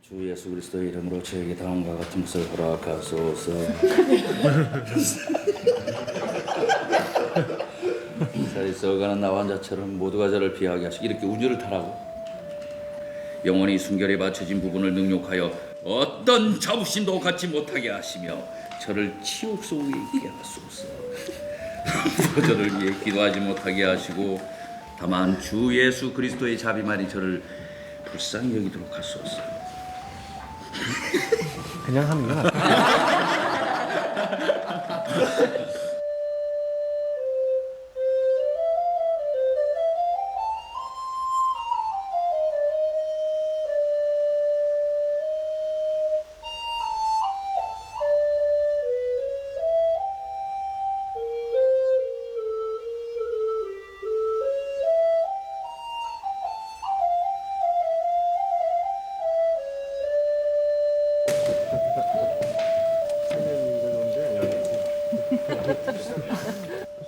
주 예수 그리스도의 이름으로 저에게 다음과 같은 것을 허락하소서. 세상에 써가는 나 환자처럼 모두가 저를 피하게 하시고 이렇게 우주를 타라고. 영원히 순결에 받쳐진 부분을 능욕하여 어떤 자부심도 갖지 못하게 하시며 저를 치욕 속에 있게 하소서. 저를 위해 기도하지 못하게 하시고 다만 주 예수 그리스도의 자비만이 저를 불쌍히 여기도록 하소서. 그냥 하는 건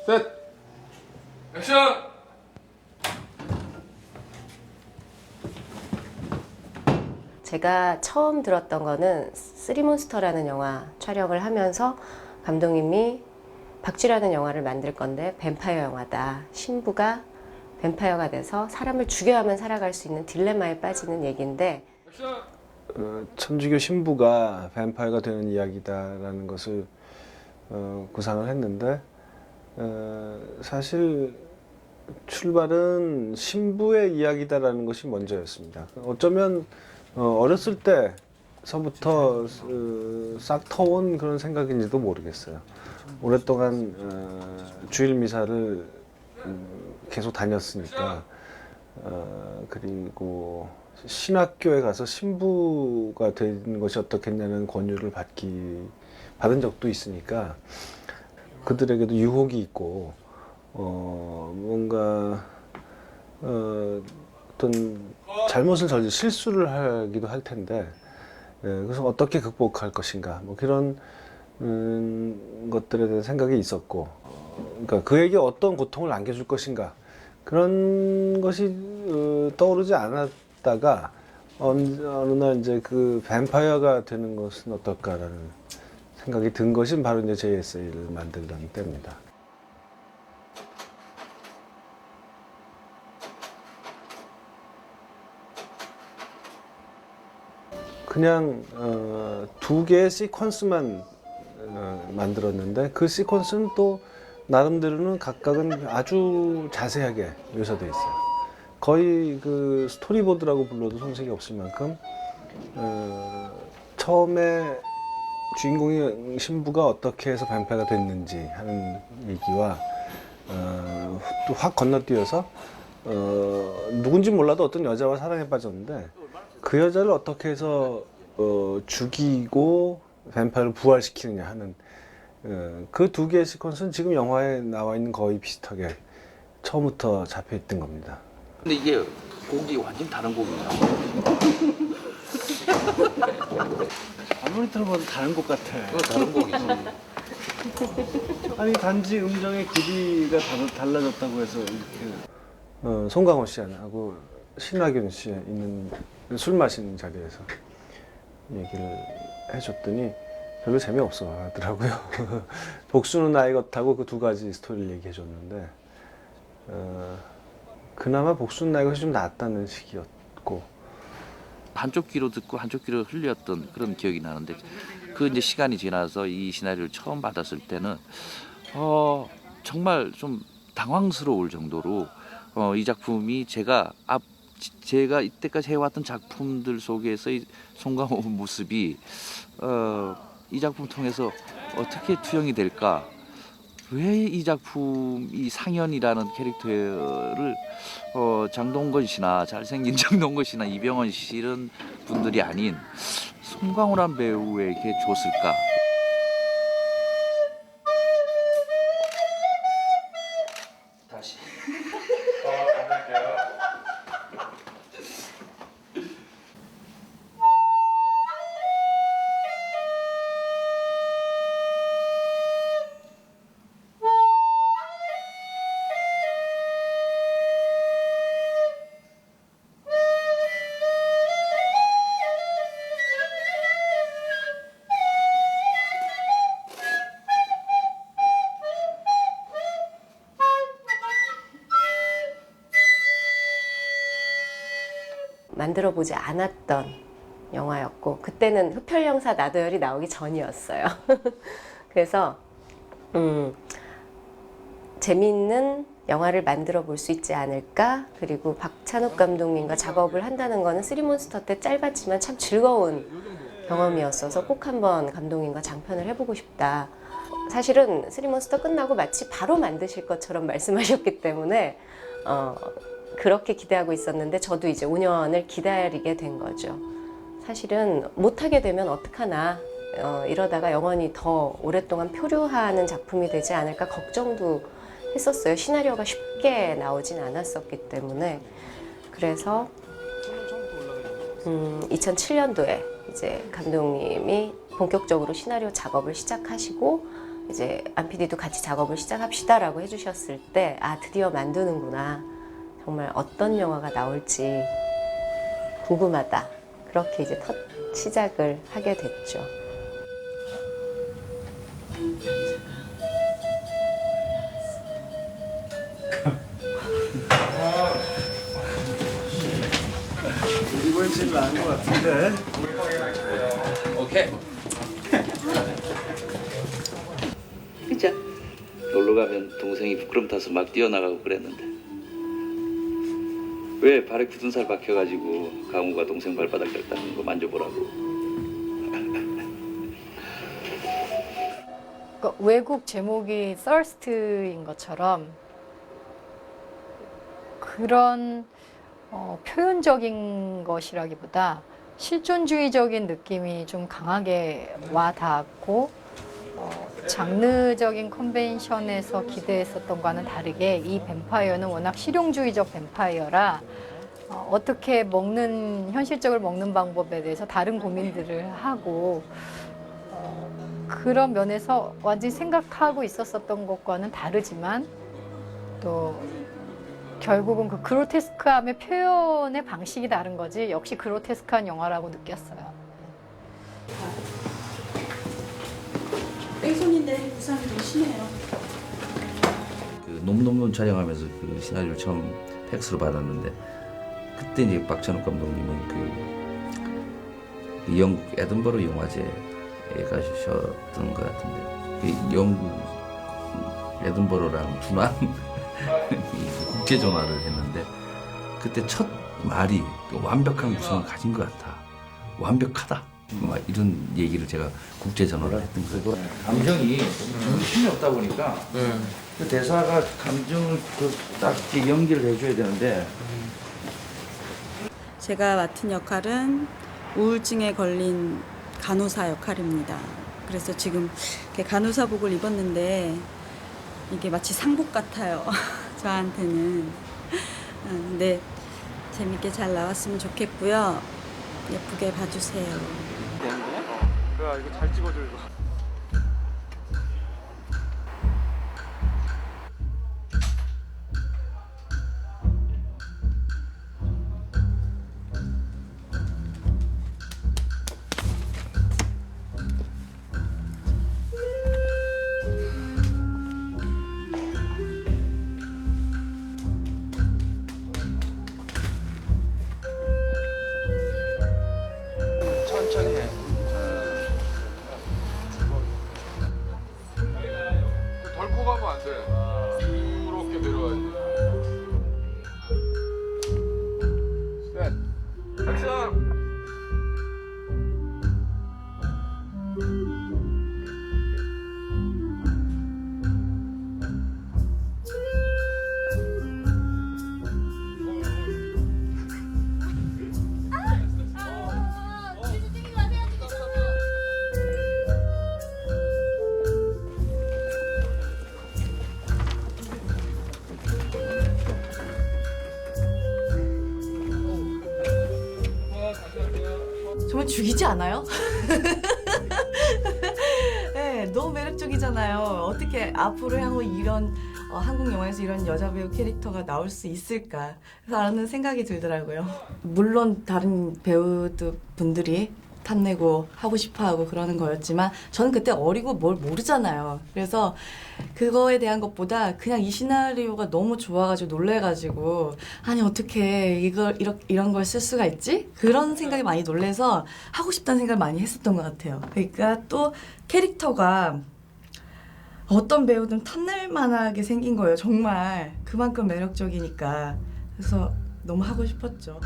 셋! 액션! 제가 처음 들었던 거는 쓰리몬스터라는 영화 촬영을 하면서 감독님이 박쥐라는 영화를 만들 건데 뱀파이어 영화다. 신부가 뱀파이어가 돼서 사람을 죽여야만 살아갈 수 있는 딜레마에 빠지는 얘기인데 천주교 신부가 뱀파이어가 되는 이야기다라는 것을 구상을 했는데 사실 출발은 신부의 이야기다라는 것이 먼저였습니다. 어쩌면 어렸을 때서부터 싹 터온 그런 생각인지도 모르겠어요. 오랫동안 주일 미사를 계속 다녔으니까 그리고 신학교에 가서 신부가 되는 것이 어떻겠냐는 권유를 받은 적도 있으니까 그들에게도 유혹이 있고 뭔가 어떤 잘못을 저지 실수를 하기도 할 텐데 그래서 어떻게 극복할 것인가 뭐 그런 것들에 대한 생각이 있었고 그러니까 그에게 어떤 고통을 안겨줄 것인가 그런 것이 떠오르지 않았다가 어느 날 이제 그 뱀파이어가 되는 것은 어떨까라는 생각이 든 것이 바로 이제 제 에세이를 만들던 때입니다. 그냥 두 개의 시퀀스만 만들었는데 그 시퀀스는 또 나름대로는 각각은 아주 자세하게 묘사되어 있어요. 거의 그 스토리보드라고 불러도 손색이 없을 만큼 처음에 주인공이 신부가 어떻게 해서 뱀파이어가 됐는지 하는 얘기와 또 확 건너뛰어서 누군지 몰라도 어떤 여자와 사랑에 빠졌는데 그 여자를 어떻게 해서 죽이고 뱀파이어를 부활시키느냐 하는 그 두 개의 시퀀스는 지금 영화에 나와 있는 거의 비슷하게 처음부터 잡혀 있던 겁니다. 근데 이게 곡이 완전 다른 곡이야. 아무리 들어봐도 다른 곡 같아. 다른 곡이지. 아니 단지 음정의 길이가 달라졌다고 해서 이렇게 송강호 씨하고 신하균 씨 있는 술 마시는 자리에서 얘기를 해줬더니 별로 재미없어 하더라고요. 복수는 나의 것하고 그 두 가지 스토리를 얘기해 줬는데 그나마 복수는 나의 것이 좀 낫다는 시기였고 한쪽 귀로 듣고 한쪽 귀로 흘렸던 그런 기억이 나는데 그 이제 시간이 지나서 이 시나리오를 처음 받았을 때는 정말 좀 당황스러울 정도로 이 작품이 제가 이때까지 해왔던 작품들 속에서 이 송강호 모습이 이 작품 통해서 어떻게 투영이 될까? 왜 이 작품 이 상현이라는 캐릭터를 장동건 씨나 잘생긴 장동건 씨나 이병헌 씨 이런 분들이 아닌 송강호란 배우에게 줬을까? 다시. 만들어 보지 않았던 영화였고 그때는 흡혈영사 나도열이 나오기 전이었어요. 그래서 재미있는 영화를 만들어 볼 수 있지 않을까. 그리고 박찬욱 감독님과 작업을 한다는 거는 쓰리몬스터 때 짧았지만 참 즐거운 경험이었어서 꼭 한번 감독님과 장편을 해보고 싶다. 사실은 쓰리몬스터 끝나고 마치 바로 만드실 것처럼 말씀하셨기 때문에 그렇게 기대하고 있었는데 저도 이제 5년을 기다리게 된 거죠. 사실은 못하게 되면 어떡하나, 이러다가 영원히 더 오랫동안 표류하는 작품이 되지 않을까 걱정도 했었어요. 시나리오가 쉽게 나오진 않았었기 때문에. 그래서 2007년도에 이제 감독님이 본격적으로 시나리오 작업을 시작하시고 이제 안 PD도 같이 작업을 시작합시다라고 해주셨을 때 아, 드디어 만드는구나. 정말 어떤 영화가 나올지 궁금하다. 그렇게 이제 시작을 하게 됐죠. 이번이 제일 나은 것 같은데. 오케이. 진짜 놀러 가면 동생이 부끄럼 타서 막 뛰어나가고 그랬는데 왜 발에 굳은 살 박혀가지고 강우가 동생 발바닥 긁다는 거 만져보라고. 그러니까 외국 제목이 Thirst인 것처럼 그런 표현적인 것이라기보다 실존주의적인 느낌이 좀 강하게 와 닿았고 장르적인 컨벤션에서 기대했었던 거와는 다르게 이 뱀파이어는 워낙 실용주의적 뱀파이어라 어떻게 먹는 현실적으로 먹는 방법에 대해서 다른 고민들을 하고 그런 면에서 완전히 생각하고 있었었던 것과는 다르지만 또 결국은 그 그로테스크함의 표현의 방식이 다른 거지 역시 그로테스크한 영화라고 느꼈어요. 뺑소니인데 부상이 좀 심해요. 그 놈놈놈 촬영하면서 그 시나리오를 처음 팩스로 받았는데 그때 이제 박찬욱 감독님은 그 영국 에든버러 영화제에 가셨던 것 같은데 그 영국 에든버러랑 두난 국제 전화를 했는데 그때 첫 말이 완벽한 구성을 가진 것 같아. 완벽하다. 막 이런 얘기를 제가 국제 전화를 했던 거예요. 감정이 정신이 없다 보니까 그 대사가 감정을 딱 연기를 해줘야 되는데 제가 맡은 역할은 우울증에 걸린 간호사 역할입니다. 그래서 지금 이렇게 간호사복을 입었는데 이게 마치 상복 같아요. 저한테는. 근데 재밌게 잘 나왔으면 좋겠고요. 예쁘게 봐주세요. 야 이거 잘 찍어줘 이거. 천천히 해. 덜고 가면 안 돼. 이렇게 내려와야지. 셋. 액션. 정말 죽이지 않아요? 네, 너무 매력적이잖아요. 어떻게 앞으로 향후 이런 한국 영화에서 이런 여자 배우 캐릭터가 나올 수 있을까 라는 생각이 들더라고요. 물론 다른 배우분들이 탐내고 하고 싶어하고 그러는 거였지만 저는 그때 어리고 뭘 모르잖아요. 그래서 그거에 대한 것보다 그냥 이 시나리오가 너무 좋아가지고 놀래가지고 아니 어떻게 이런 걸 쓸 수가 있지? 그런 생각이 많이 놀래서 하고 싶다는 생각을 많이 했었던 것 같아요. 그러니까 또 캐릭터가 어떤 배우든 탐낼 만하게 생긴 거예요. 정말 그만큼 매력적이니까. 그래서 너무 하고 싶었죠.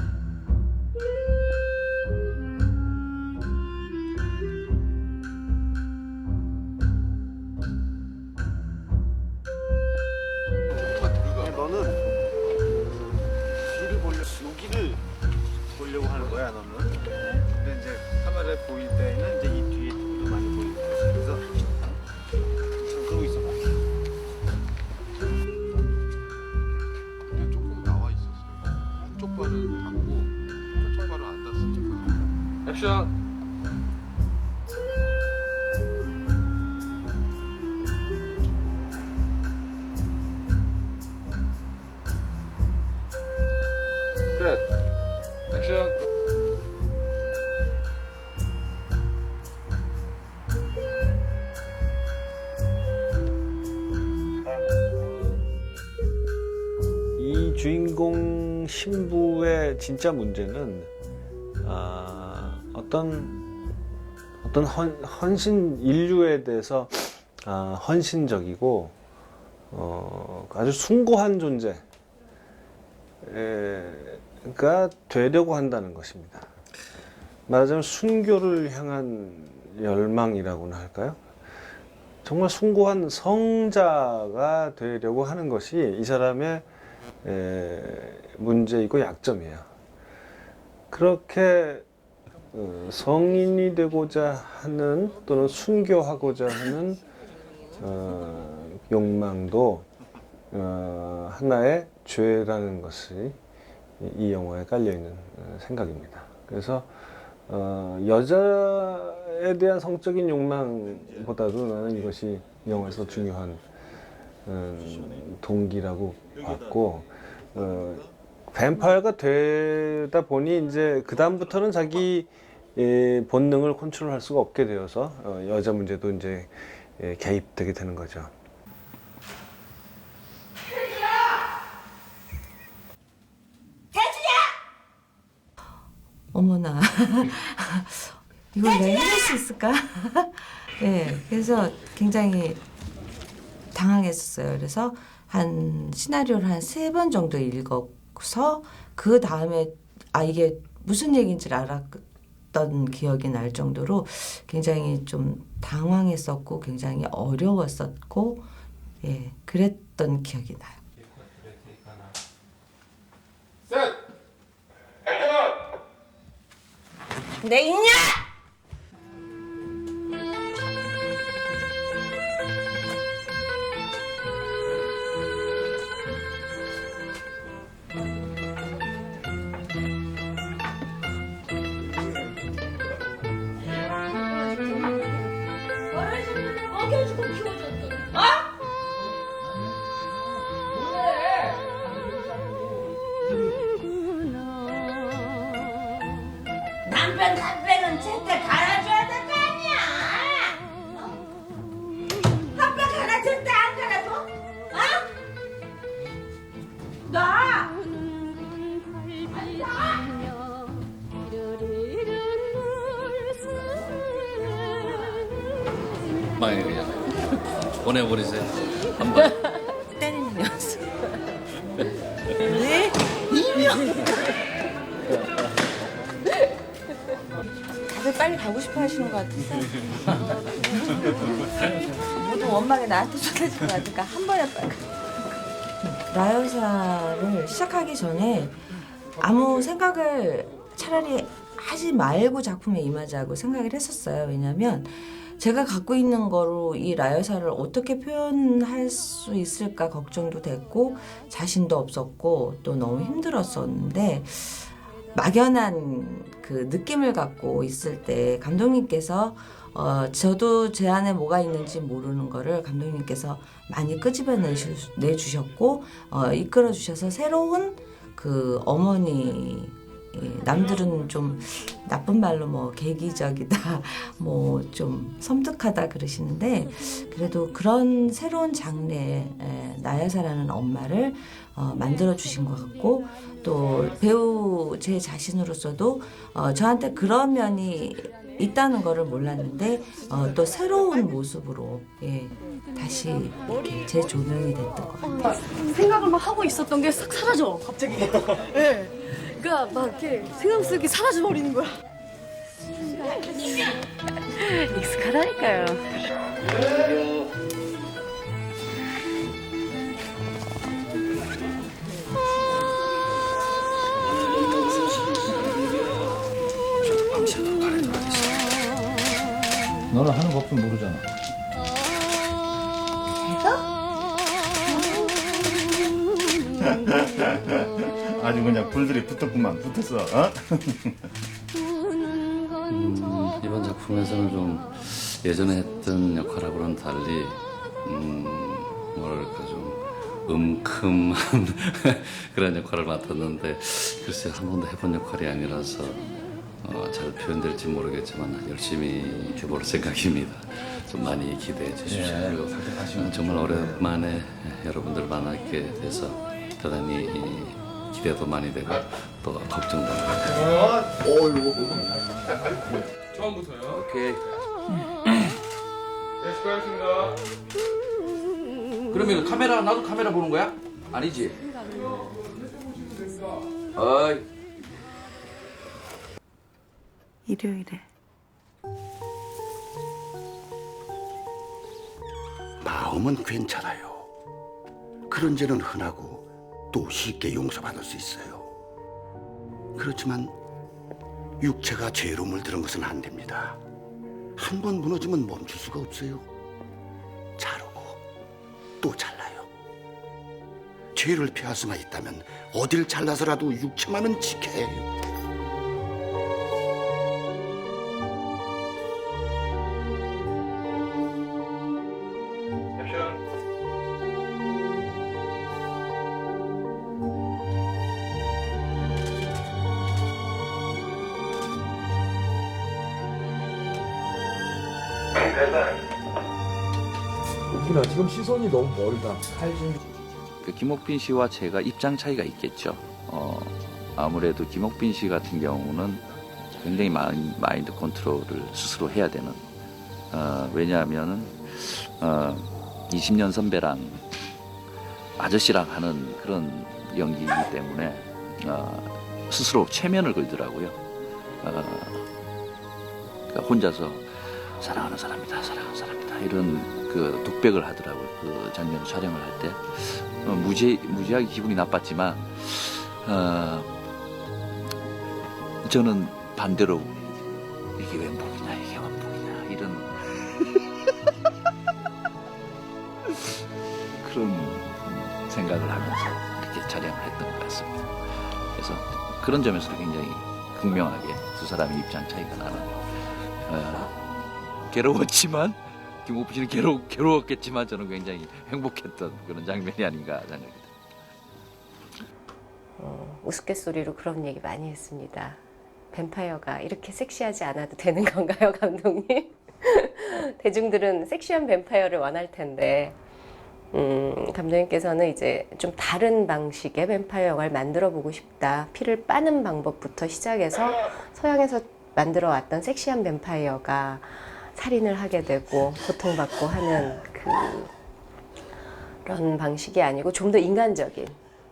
너는 뒤를 여기를 보려고 하는 거야, 너는. 근데 이제 카메라에 보일 때는 이제 이 뒤에 도 많이 보이고. 그래서 그러고 있어. 그냥 조금 나와 있었어요. 한쪽 발은 닿고 한쪽 발은 안 닿았으니까. 액션. 끝. 액션. 이 주인공 신부의 진짜 문제는 어떤 헌신 인류에 대해서 헌신적이고 아주 숭고한 존재가 되려고 한다는 것입니다. 말하자면 순교를 향한 열망이라고나 할까요? 정말 숭고한 성자가 되려고 하는 것이 이 사람의 문제이고 약점이에요. 그렇게 성인이 되고자 하는 또는 순교하고자 하는 욕망도 하나의 죄라는 것이 이 영화에 깔려있는 생각입니다. 그래서 여자에 대한 성적인 욕망보다도 나는 이것이 영화에서 중요한 동기라고 봤고, 뱀파이어가 되다 보니 이제 그 다음부터는 자기 본능을 컨트롤할 수가 없게 되어서 여자 문제도 이제 개입되게 되는 거죠. 어머나 이걸 내가 해낼 수 있을까? 네, 그래서 굉장히 당황했었어요. 그래서 한 시나리오를 한 3번 정도 읽어서 그 다음에 이게 무슨 얘기인지를 알았던 기억이 날 정도로 굉장히 좀 당황했었고 굉장히 어려웠었고 그랬던 기억이 나요. 셋. 액션. 내 있냐? 남편은 제때 갈아줘야 될 거 아니야. 아빠 갈아줄 때 안 갈아줘? 나! 많이 그냥 보내버리세요. 한 번. 때리는 연습. 다들 빨리 가고 싶어 하시는 것 같은데. 모두 원망에 나한테 쏟아질 것 같으니까 한 번에 빨리. 라여사를 시작하기 전에 아무 생각을 차라리 하지 말고 작품에 임하자고 생각을 했었어요. 왜냐면 제가 갖고 있는 거로 이 라여사를 어떻게 표현할 수 있을까 걱정도 됐고 자신도 없었고 또 너무 힘들었었는데 막연한 그 느낌을 갖고 있을 때 감독님께서 저도 제 안에 뭐가 있는지 모르는 거를 감독님께서 많이 끄집어내주셨고 이끌어 주셔서 새로운 그 어머니 남들은 좀 나쁜 말로 뭐 계기적이다, 뭐 좀 섬뜩하다 그러시는데 그래도 그런 새로운 장르의 나야사라는 엄마를 만들어 주신 것 같고 또 배우 제 자신으로서도 저한테 그런 면이 있다는 거를 몰랐는데 또 새로운 모습으로 다시 이렇게 재조명이 됐던 것 같아요. 생각을 막 하고 있었던 게 싹 사라져 갑자기. 예. 그러니까 막 이렇게 생각 속에 사라져 버리는 거야. 익숙하다니까요. 너는 하는 법도 모르잖아. 아주 그냥 불들이 붙었구만. 붙었어. 어? 이번 작품에서는 좀 예전에 했던 역할하고는 달리 뭐랄까 좀 음큼한 그런 역할을 맡았는데 글쎄 한 번도 해본 역할이 아니라서 잘 표현될지 모르겠지만 열심히 해볼 생각입니다. 좀 많이 기대해 주십시오. 그리고 정말 오랜만에 여러분들 만나게 돼서 대단히 기대도 많이 되고 또 걱정도 많이 되고. 처음부터요. 오케이. 네, 수고하셨습니다. 그러면 카메라 나도 카메라 보는 거야? 아니지? 어이. 일요일에 마음은 괜찮아요. 그런 죄는 흔하고 또 쉽게 용서받을 수 있어요. 그렇지만 육체가 죄로 물들은 것은 안 됩니다. 한 번 무너지면 멈출 수가 없어요. 자르고 또 잘라요. 죄를 피할 수만 있다면 어딜 잘라서라도 육체만은 지켜야 해요. 웃기나 지금 시선이 너무 멀다. 그 김옥빈 씨와 제가 입장 차이가 있겠죠. 아무래도 김옥빈 씨 같은 경우는 굉장히 마인드 컨트롤을 스스로 해야 되는. 왜냐하면은 20년 선배랑 아저씨랑 하는 그런 연기이기 때문에 스스로 체면을 걸더라고요. 그러니까 혼자서 사랑하는 사람이다, 사랑하는 사람이다 이런 그 독백을 하더라고요. 그 장면을 촬영을 할 때 무지하게 기분이 나빴지만 저는 반대로 이게 왼복이냐 이게 왕복이냐 이런 그런 생각을 하면서 이렇게 촬영을 했던 것 같습니다. 그래서 그런 점에서도 굉장히 극명하게 두 사람의 입장 차이가 나는. 괴로웠지만 김옥빈 씨는 괴로웠겠지만 저는 굉장히 행복했던 그런 장면이 아닌가 생각이 듭니다. 우스갯소리로 그런 얘기 많이 했습니다. 뱀파이어가 이렇게 섹시하지 않아도 되는 건가요, 감독님? 대중들은 섹시한 뱀파이어를 원할 텐데 감독님께서는 이제 좀 다른 방식의 뱀파이어 영화를 만들어 보고 싶다. 피를 빠는 방법부터 시작해서 서양에서 만들어 왔던 섹시한 뱀파이어가 살인을 하게 되고 고통받고 하는 그런 방식이 아니고 좀 더 인간적인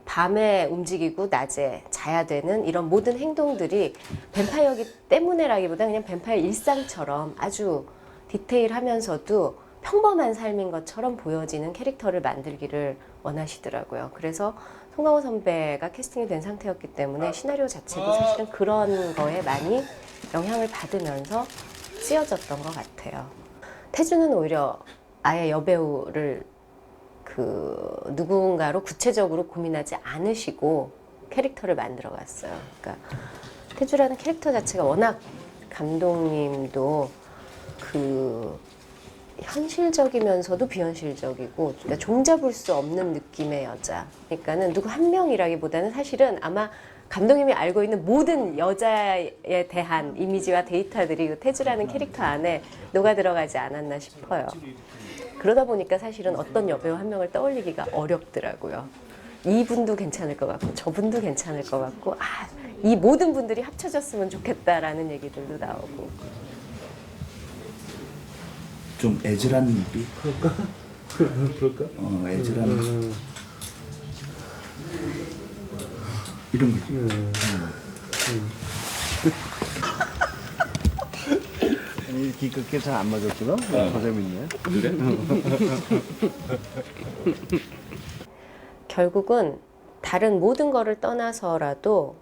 밤에 움직이고 낮에 자야 되는 이런 모든 행동들이 뱀파이어기 때문에라기보다 그냥 뱀파이어 일상처럼 아주 디테일하면서도 평범한 삶인 것처럼 보여지는 캐릭터를 만들기를 원하시더라고요. 그래서 송강호 선배가 캐스팅이 된 상태였기 때문에 시나리오 자체도 사실은 그런 거에 많이 영향을 받으면서 쓰여졌던 것 같아요. 태주는 오히려 아예 여배우를 누군가로 구체적으로 고민하지 않으시고 캐릭터를 만들어 갔어요. 그러니까 태주라는 캐릭터 자체가 워낙 감독님도 현실적이면서도 비현실적이고 그러니까 종잡을 수 없는 느낌의 여자. 그러니까는 누구 한 명이라기보다는 사실은 아마 감독님이 알고 있는 모든 여자에 대한 이미지와 데이터들이 그 태주라는 캐릭터 안에 녹아 들어가지 않았나 싶어요. 그러다 보니까 사실은 어떤 여배우 한 명을 떠올리기가 어렵더라고요. 이분도 괜찮을 것 같고 저분도 괜찮을 것 같고 이 모든 분들이 합쳐졌으면 좋겠다라는 얘기들도 나오고. 좀 애절한 눈빛. 그럴까? 애절한 이런 거. 아니 기껏게 잘 안 맞았구나. 더 재밌네. 그래? 결국은 다른 모든 거를 떠나서라도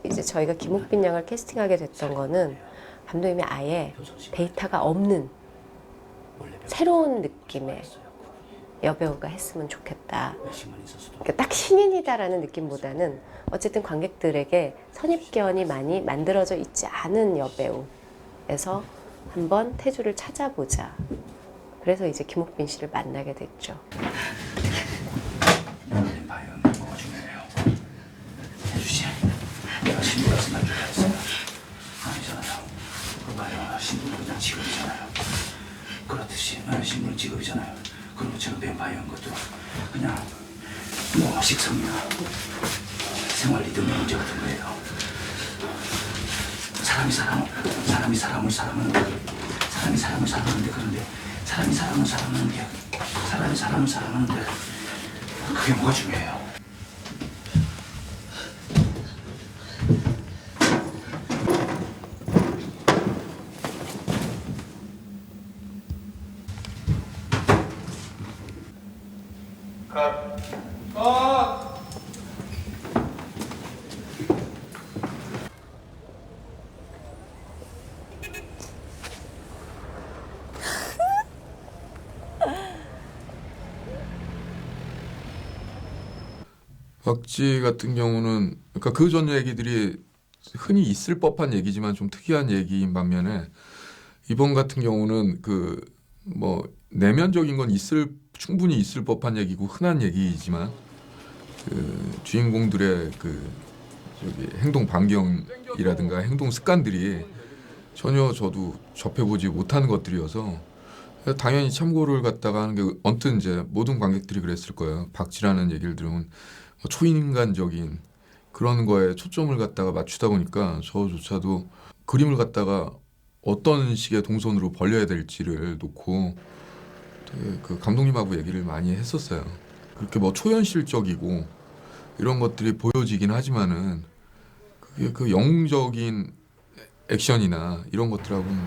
이제 저희가 김옥빈 양을 캐스팅하게 됐던 거는 감독님이 아예 데이터가 없는 새로운 느낌의 여배우가 했으면 좋겠다. 그러니까 딱 신인이다라는 느낌보다는 어쨌든 관객들에게 선입견이 많이 만들어져 있지 않은 여배우에서 한번 태주를 찾아보자. 그래서 이제 김옥빈 씨를 만나게 됐죠. 뱀파이어는 뭐가 중요해요? 해주시. 내가 신부라서 날 좋아했어요. 아니잖아요. 그 말이야, 신부는 그냥 직업이잖아요. 그렇듯이 신부는 직업이잖아요. 그리고 저는 뱀파이어인 것도 그냥 뭐 식성이나 생활 리듬 문제 같은 거예요. 사람이 사람을 사랑하는데 그런데 사람이 사람을 사랑하는데 그게 뭐가 중요해요? 박쥐 같은 경우는 그러니까 그 전 얘기들이 흔히 있을 법한 얘기지만 좀 특이한 얘기인 반면에 이번 같은 경우는 그 뭐 내면적인 건 충분히 있을 법한 얘기고 흔한 얘기이지만 그 주인공들의 그 저기 행동 반경이라든가 행동 습관들이 전혀 저도 접해보지 못하는 것들이어서 당연히 참고를 갖다가 하는 게 언뜻 이제 모든 관객들이 그랬을 거예요. 박쥐라는 얘기를 들으면 초인간적인 그런 거에 초점을 갖다가 맞추다 보니까 저조차도 그림을 갖다가 어떤 식의 동선으로 벌려야 될지를 놓고 되게 그 감독님하고 얘기를 많이 했었어요. 그렇게 뭐 초현실적이고 이런 것들이 보여지긴 하지만은 그게 그 영웅적인 액션이나 이런 것들하고는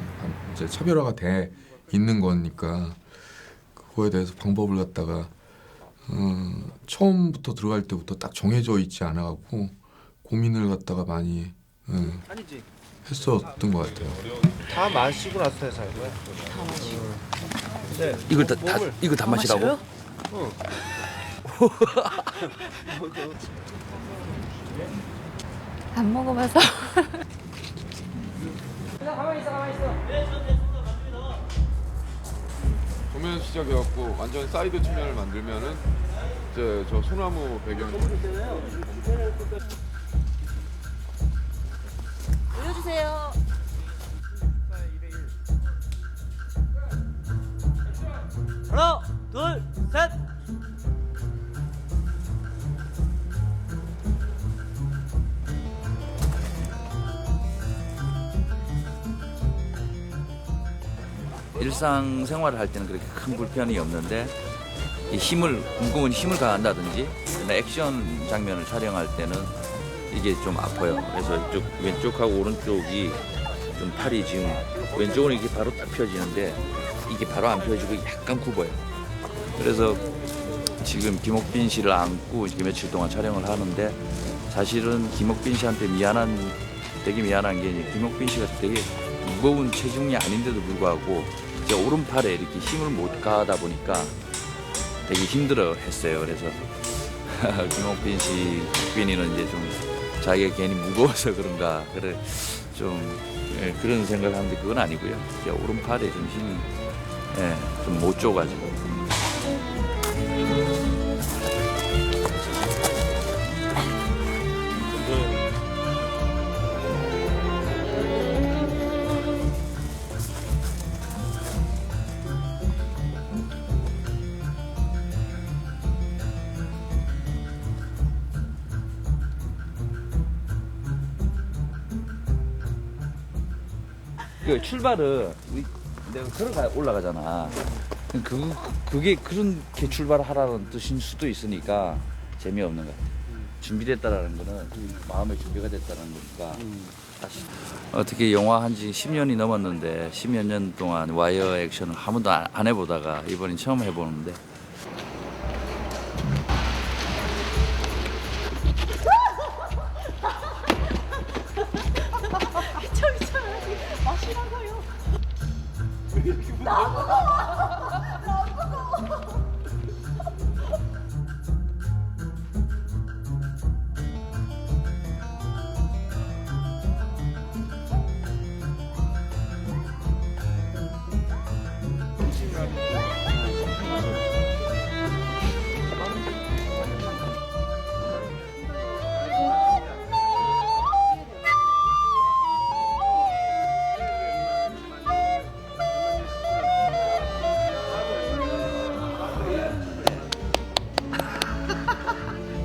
이제 차별화가 돼 있는 거니까 그거에 대해서 방법을 갖다가 처음부터 들어갈 때부터 딱 정해져 있지 않아갖고 고민을 갖다가 많이 했었던 것 같아요. 다 마시고 나서 해서 할 거야. 다 마시고. 이거 다 마시라고? 응. 안 먹어봐서. 조면 시작해갖고 완전 사이드 측면을 만들면은 이제 저 소나무 배경. 올려주세요. 하나, 둘, 셋. 일상생활을 할 때는 그렇게 큰 불편이 없는데 이 무거운 힘을 가한다든지 액션 장면을 촬영할 때는 이게 좀 아파요. 그래서 왼쪽하고 오른쪽이 좀 팔이 지금 왼쪽은 이게 바로 딱 펴지는데 이게 바로 안 펴지고 약간 굽어요. 그래서 지금 김옥빈 씨를 안고 이렇게 며칠 동안 촬영을 하는데 사실은 김옥빈 씨한테 되게 미안한 게 김옥빈 씨가 되게 무거운 체중이 아닌데도 불구하고 제 오른팔에 이렇게 힘을 못 가하다 보니까 되게 힘들어 했어요. 그래서 김옥빈 씨, 국빈이는 이제 좀 자기가 괜히 무거워서 그런가 그래 좀 그런 생각을 하는데 그건 아니고요. 제 오른팔에 좀 힘이 좀 못 줘가지고. 그 출발은 내가 걸어가 올라가잖아. 그게 그렇게 출발을 하라는 뜻일 수도 있으니까 재미없는 것 같아. 준비됐다라는 거는 마음의 준비가 됐다는 거니까. 다시. 어떻게 영화 한지 10년이 넘었는데 10여 년 동안 와이어 액션을 한 번도 안 해보다가 이번엔 처음 해보는데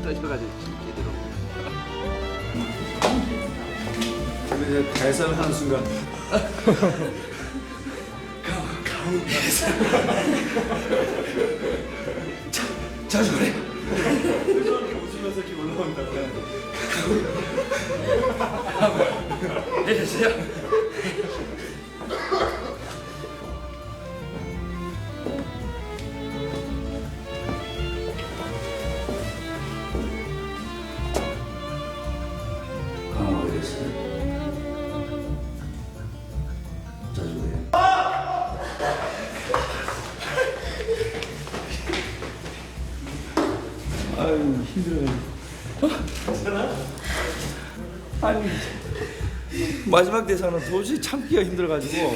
떠셔가지고 제대로. 이제 대사를 하는 순간 자주 그래. 웃으면서 이렇게 올라온다고. 네, 됐어요. 강화가 됐어요. 자주 그래. 아유 힘들어요. 괜찮아? 아니 마지막 대사는 도저히 참기가 힘들어가지고.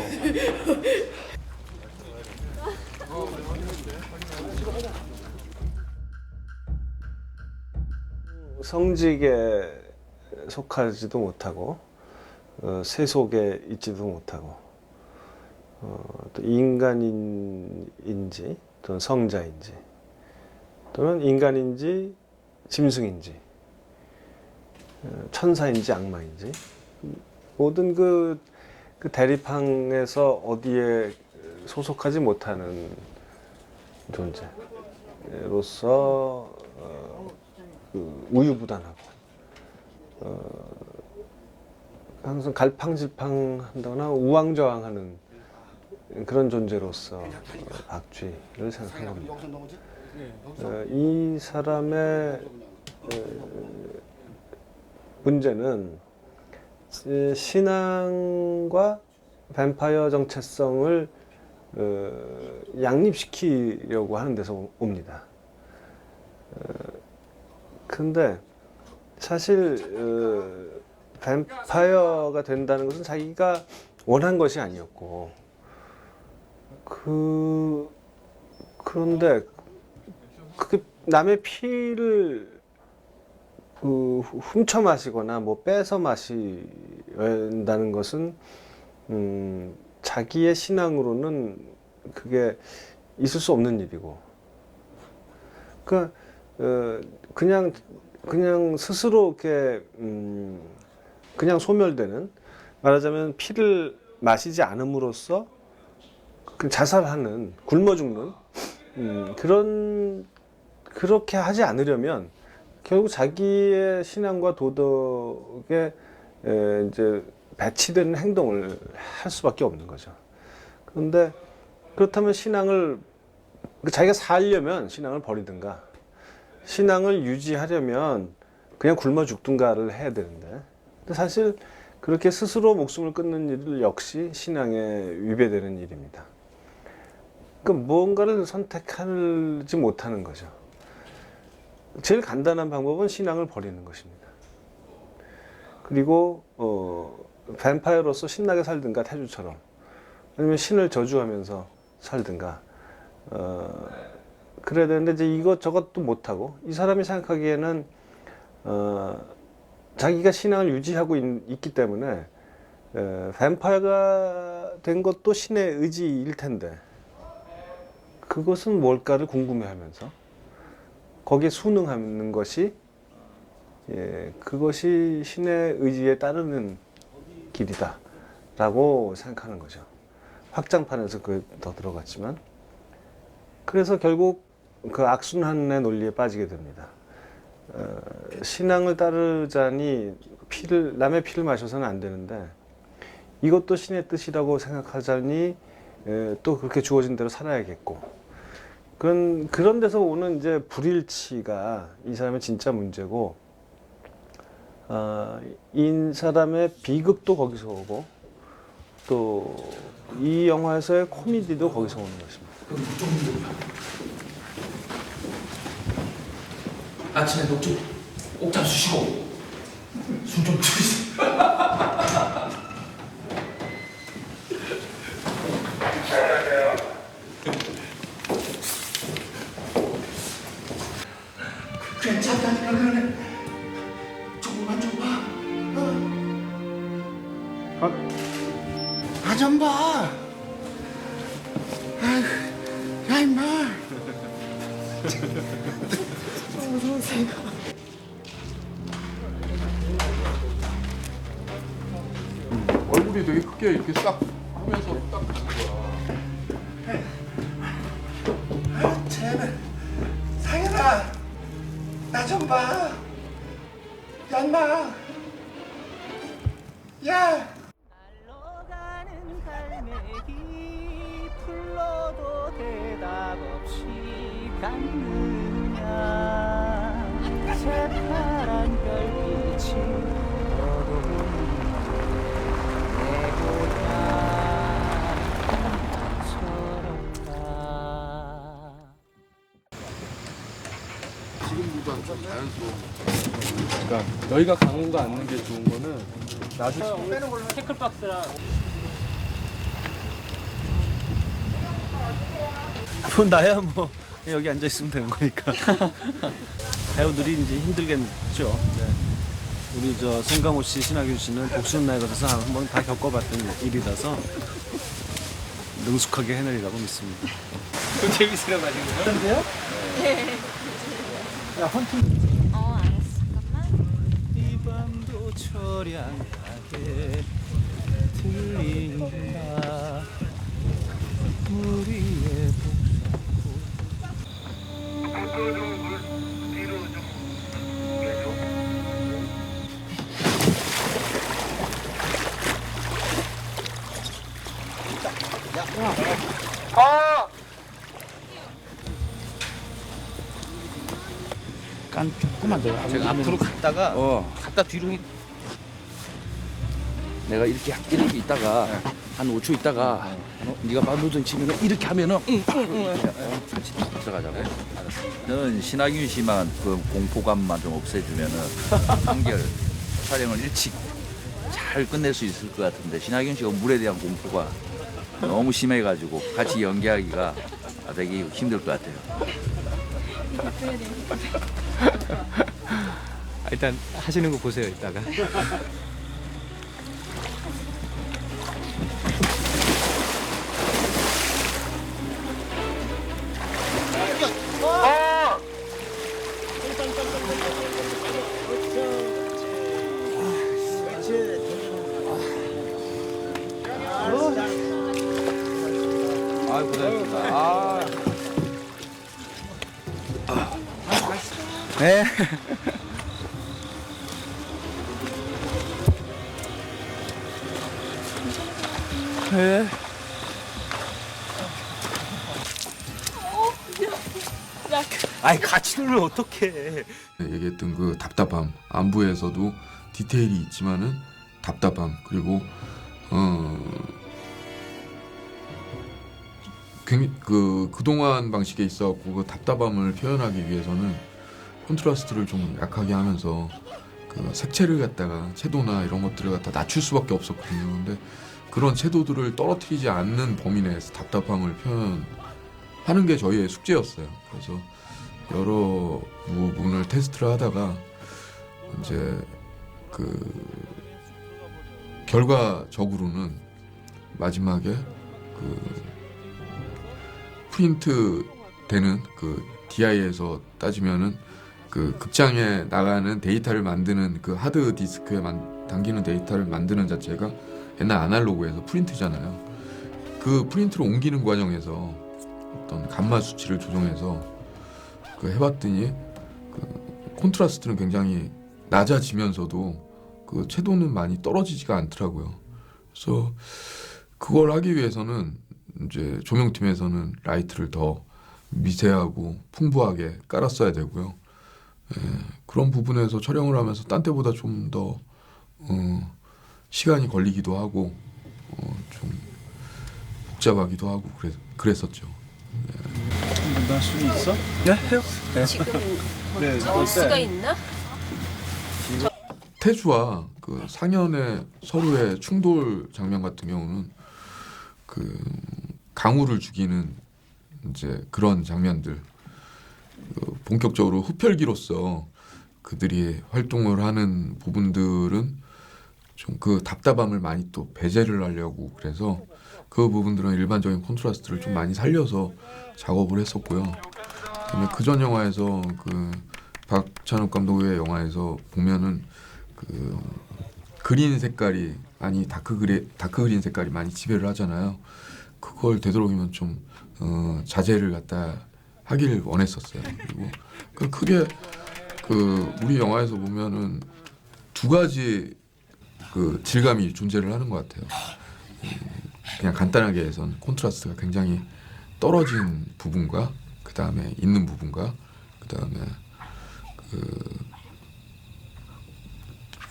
성직에 속하지도 못하고 세속에 있지도 못하고 또 인간인지 또는 성자인지 또는 인간인지 짐승인지 천사인지 악마인지 모든 그 대립항에서 어디에 소속하지 못하는 존재로서 우유부단하고 항상 갈팡질팡한다거나 우왕좌왕하는 그런 존재로서 박쥐를 생각합니다. 이 사람의 문제는 신앙과 뱀파이어 정체성을 양립시키려고 하는 데서 옵니다. 근데 사실 뱀파이어가 된다는 것은 자기가 원한 것이 아니었고 그런데 그게 남의 피를 훔쳐 마시거나 뭐 뺏어 마신다는 것은 자기의 신앙으로는 그게 있을 수 없는 일이고 그러니까 그냥 스스로 이렇게 그냥 소멸되는 말하자면 피를 마시지 않음으로써 자살하는 굶어 죽는 그렇게 하지 않으려면 결국 자기의 신앙과 도덕에 이제 배치되는 행동을 할 수밖에 없는 거죠. 그런데 그렇다면 신앙을 자기가 살려면 신앙을 버리든가 신앙을 유지하려면 그냥 굶어 죽든가를 해야 되는데 근데 사실 그렇게 스스로 목숨을 끊는 일 역시 신앙에 위배되는 일입니다. 그러니까 무언가를 선택하지 못하는 거죠. 제일 간단한 방법은 신앙을 버리는 것입니다. 그리고 뱀파이어로서 신나게 살든가 태주처럼 아니면 신을 저주하면서 살든가 그래야 되는데 이제 이것저것도 못하고 이 사람이 생각하기에는 자기가 신앙을 유지하고 있기 때문에 뱀파이어가 된 것도 신의 의지일 텐데 그것은 뭘까를 궁금해하면서 거기에 순응하는 것이 그것이 신의 의지에 따르는 길이다 라고 생각하는 거죠. 확장판에서 그 더 들어갔지만. 그래서 결국 그 악순환의 논리에 빠지게 됩니다. 신앙을 따르자니 남의 피를 마셔서는 안 되는데 이것도 신의 뜻이라고 생각하자니 또 그렇게 주어진 대로 살아야겠고 그런 데서 오는 이제 불일치가 이 사람의 진짜 문제고 이 사람의 비극도 거기서 오고 또 이 영화에서의 코미디도 거기서 오는 것입니다. 아침에 녹좀 옥잠 쑤시고 숨 좀 줄이세요. 괜찮다니까 그러네. 조금만 좀 봐. 좀 봐. 아휴, 야 임마. 얼굴이 되게 크게 이렇게 싹 하면서 딱 가는 거야. 아, 제발. 상현아, 나 좀 봐. 야, 임마. 야. 가는 갈매기 불러도 대답 없이 갔느냐 새파란 별빛이 어두운 내 고향 지금보다 좀 자연스러워. 그러니까 너희가 강한 거 앉는 게 좋은 거는 나중에 빼는 걸로 태클박스랑 그건 나야 뭐 여기 앉아 있으면 되는 거니까. 배우들이 이제 힘들겠죠. 네. 우리 저 송강호 씨, 신하균 씨는 복수는 나의 것에서 한번 다 겪어봤던 일이라서 능숙하게 해내리라고 믿습니다. 그 재밌으라고 하신 거예요? 그런데요? 네. 야, 헌팅. 알았어. 잠깐만. 이 밤도 처량하게 들린다. 우리의 깐 조금만 더. 제가 앞으로 갔다가 갔다 뒤로 내가 이렇게 있다가 한 5초 있다가 네가 바누든 치면 이렇게 하면은 같이 들어가자고. 저는 신하균 씨만 그 공포감만 좀 없애주면은 한결 촬영을 일찍 잘 끝낼 수 있을 것 같은데 신하균 씨가 물에 대한 공포가 너무 심해가지고 같이 연기하기가 되게 힘들 것 같아요. 일단 하시는 거 보세요, 이따가. 아, 고생하셨습니다. 네. 네. 아이 같이 놀면 어떡해. 얘기했던 그 답답함, 안부에서도 디테일이 있지만은 답답함, 그리고 그동안 방식에 있어갖고 그 답답함을 표현하기 위해서는 콘트라스트를 좀 약하게 하면서 그 색채를 갖다가 채도나 이런 것들을 갖다 낮출 수밖에 없었거든요. 근데 그런 채도들을 떨어뜨리지 않는 범위 내에서 답답함을 표현하는 게 저희의 숙제였어요. 그래서 여러 부분을 테스트를 하다가 이제 그 결과적으로는 마지막에 그 프린트 되는 그 DI에서 따지면은 그 극장에 나가는 데이터를 만드는 그 하드 디스크에 담기는 데이터를 만드는 자체가 옛날 아날로그에서 프린트잖아요. 그 프린트로 옮기는 과정에서 어떤 감마 수치를 조정해서 그 해봤더니 그 콘트라스트는 굉장히 낮아지면서도 그 채도는 많이 떨어지지가 않더라고요. 그래서 그걸 하기 위해서는 이제 조명팀에서는 라이트를 더 미세하고 풍부하게 깔았어야 되고요. 그런 부분에서 촬영을 하면서 딴 때보다 좀 더 시간이 걸리기도 하고 좀 복잡하기도 하고 그랬었죠. 나 술이 있어? 네, 해요. 네. 지금 네, 올 수가 있나? 태주와 그 상현의 서로의 충돌 장면 같은 경우는 그 강우를 죽이는 이제 그런 장면들, 그 본격적으로 흡혈귀로서 그들이 활동을 하는 부분들은 좀 그 답답함을 많이 또 배제를 하려고 그래서 그 부분들은 일반적인 콘트라스트를 좀 많이 살려서 작업을 했었고요. 그다음에 그전 영화에서 그 박찬욱 감독의 영화에서 보면은 그 그린 색깔이 많이 다크 그린 색깔이 많이 지배를 하잖아요. 그걸 되도록이면 좀 자제를 갖다 하길 원했었어요. 그리고 그 크게 그 우리 영화에서 보면은 두 가지 그 질감이 존재를 하는 것 같아요. 그냥 간단하게 해선 콘트라스트가 굉장히 떨어진 부분과 그 다음에 있는 부분과 그 다음에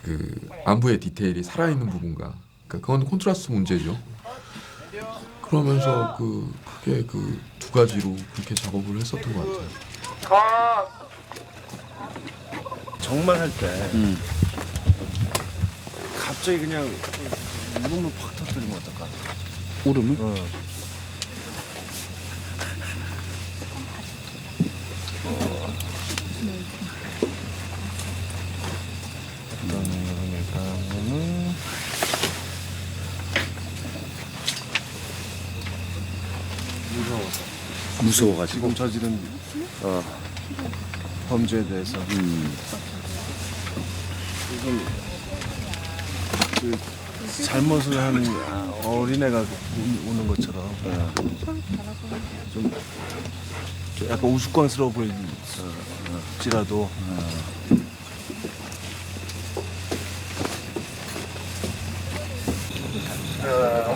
그 안부의 디테일이 살아있는 부분과 그러니까 그건 콘트라스트 문제죠. 그러면서 그 크게 그 두 가지로 그렇게 작업을 했었던 것 같아요. 정말 할 때 갑자기 그냥 울음을 팍 터뜨리면 어떨까? 울음을? 무서워가지고 지금 저지른 범죄에 대해서 이건 그 잘못을 한 어린애가 우는 것처럼 좀 약간 우스꽝스러워 보일지라도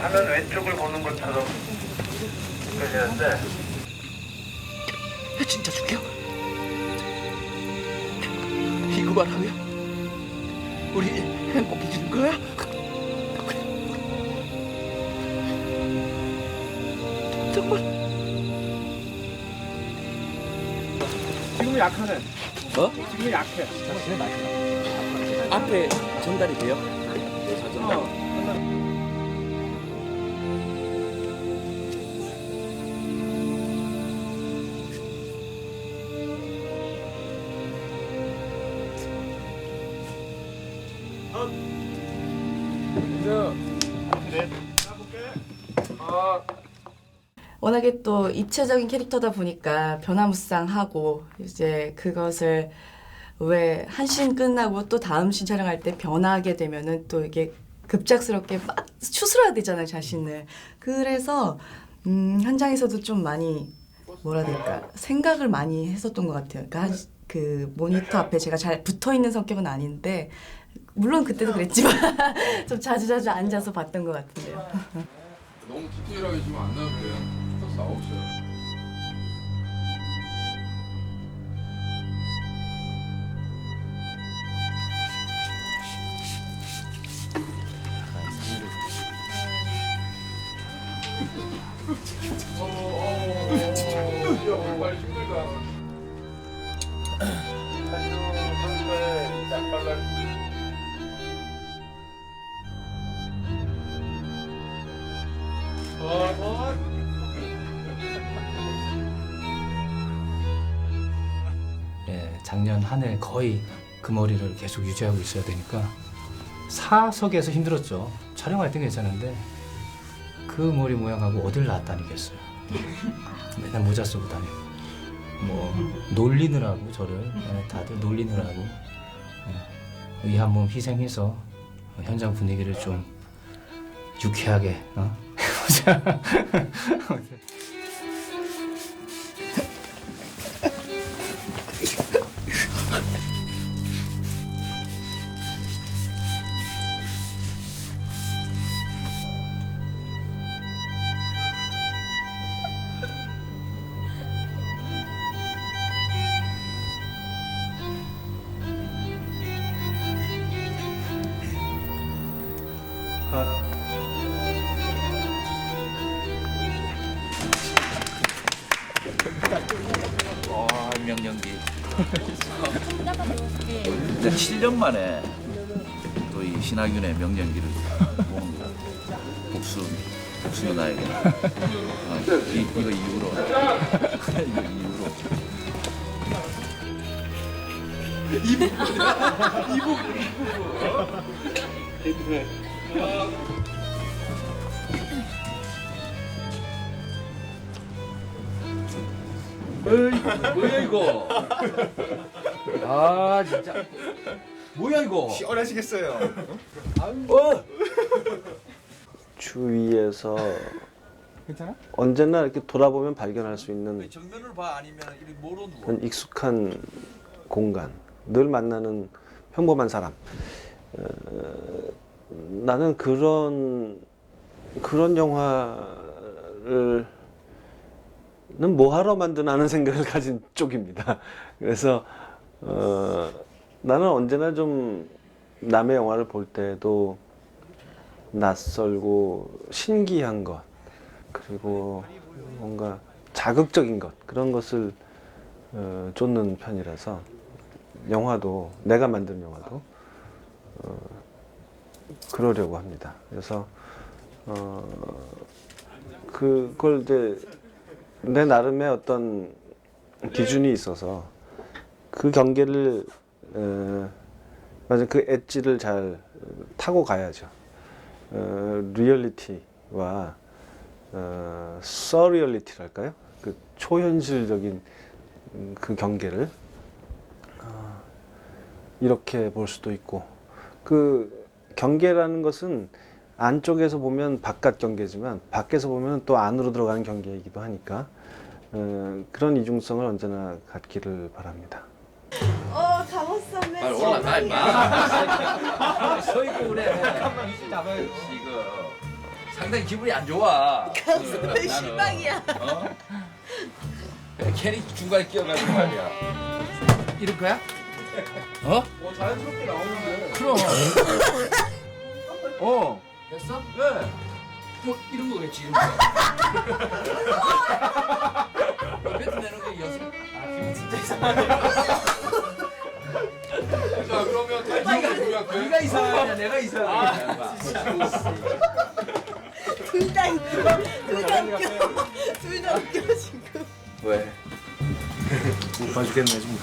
화면 왼쪽을 보는 것처럼 느껴지는데 진짜 죽여? 이거만 하면 우리 행복해지는 거야? 정말 지금 약하네. 어? 지금 약해. 자신의 약해. 앞에 전달이 돼요? 네, 전달. 워낙에 또 입체적인 캐릭터다 보니까 변화무쌍하고 이제 그것을 왜 한 씬 끝나고 또 다음 씬 촬영할 때 변하게 되면은 또 이게 급작스럽게 막 추스러야 되잖아요, 자신을. 그래서 현장에서도 좀 많이 뭐라 될까 생각을 많이 했었던 것 같아요. 그러니까 그 모니터 앞에 제가 잘 붙어 있는 성격은 아닌데 물론 그때도 그랬지만 좀 자주자주 앉아서 봤던 것 같은데요. 너무 디테일하게 지금 안 나와도 돼요. 딱 나오세요. 빨리 힘들다. 예, 작년 한 해 거의 그 머리를 계속 유지하고 있어야 되니까 사석에서 힘들었죠. 촬영할 땐 괜찮은데 그 머리 모양하고 어딜 나다니겠어요. 맨날 모자 쓰고 다니고 뭐 놀리느라고 저를 다들 놀리느라고 이 한 몸 희생해서 현장 분위기를 좀 유쾌하게 해보자. 명연기. 이제 7년 만에 또 이 신하균의 명연기를 보는 거야. 복수 누나에게. 이거 이후로. 이거 이후로. 뭐야 이거? 아 진짜 뭐야 이거? 시원하시겠어요? 주위에서 괜찮아? 언제나 이렇게 돌아보면 발견할 수 있는 정면을 봐 아니면 이렇게 뭐로 누워? 그런 익숙한 공간, 늘 만나는 평범한 사람. 나는 그런 영화를 는 뭐하러 만드나는 생각을 가진 쪽입니다. 그래서 나는 언제나 좀 남의 영화를 볼 때도 낯설고 신기한 것, 그리고 뭔가 자극적인 것, 그런 것을 쫓는 편이라서 영화도, 내가 만든 영화도 그러려고 합니다. 그래서 그걸 이제 내 나름의 어떤 기준이 있어서 그 경계를 맞아, 그 엣지를 잘 타고 가야죠. 리얼리티와 서리얼리티랄까요? 그 초현실적인 그 경계를 이렇게 볼 수도 있고, 그 경계라는 것은 안쪽에서 보면 바깥 경계지만 밖에서 보면 또 안으로 들어가는 경계이기도 하니까 그런 이중성을 언제나 갖기를 바랍니다. 감았어, 매. 빨리 올라가 임마. 서 있고 그래. 잡아요. 이거 상당히 기분이 안 좋아. 감사해, 실망이야. 괜히 중간에 끼어가지고 말이야. 이럴 거야? 어? 자연스럽게 나오는데. 그럼. 됐어? 네. 뭐 이런 거겠지. 이런 거. 멘트 내는 게 연습. 아 기분 진짜 이상하네. 자 그러면 네가 이상하냐 내가 이상하냐. 둘 다 웃겨. 둘 다 웃겨, 지금. 왜? 못 죽겠네 지금.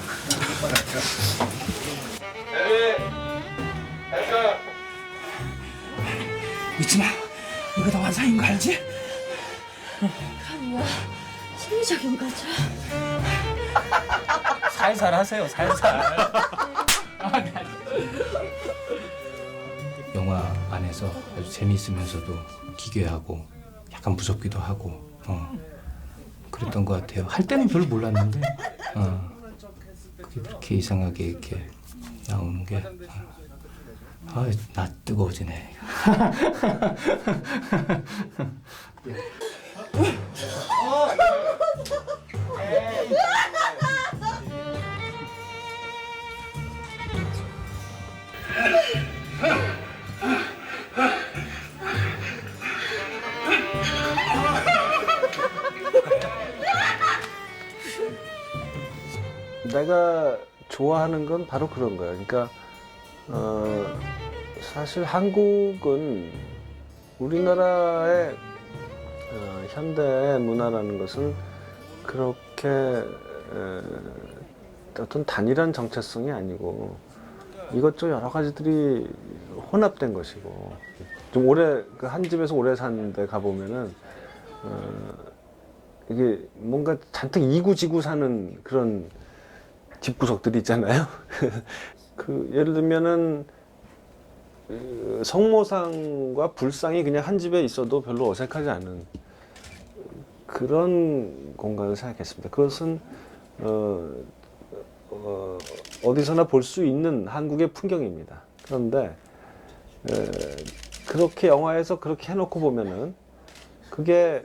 믿지 마. 이거 다 환상인 거 알지? 카미야, 심리적인 거죠? 살살 하세요. 살살. 영화 안에서 아주 재미있으면서도 기괴하고 약간 무섭기도 하고 그랬던 것 같아요. 할 때는 별로 몰랐는데 그게 그렇게 이상하게 이렇게 나오는 게 나 뜨거워지네. 내가 좋아하는 건 바로 그런 거예요. 그러니까 사실 한국은 우리나라의 현대 문화라는 것은 그렇게 어떤 단일한 정체성이 아니고 이것저것 여러 가지들이 혼합된 것이고, 좀 오래 한 집에서 오래 사는데 가 보면은 이게 뭔가 잔뜩 이구지구 사는 그런 집구석들이 있잖아요. 그 예를 들면은 성모상과 불상이 그냥 한 집에 있어도 별로 어색하지 않은 그런 공간을 생각했습니다. 그것은 어디서나 볼 수 있는 한국의 풍경입니다. 그런데 그렇게 영화에서 그렇게 해놓고 보면은 그게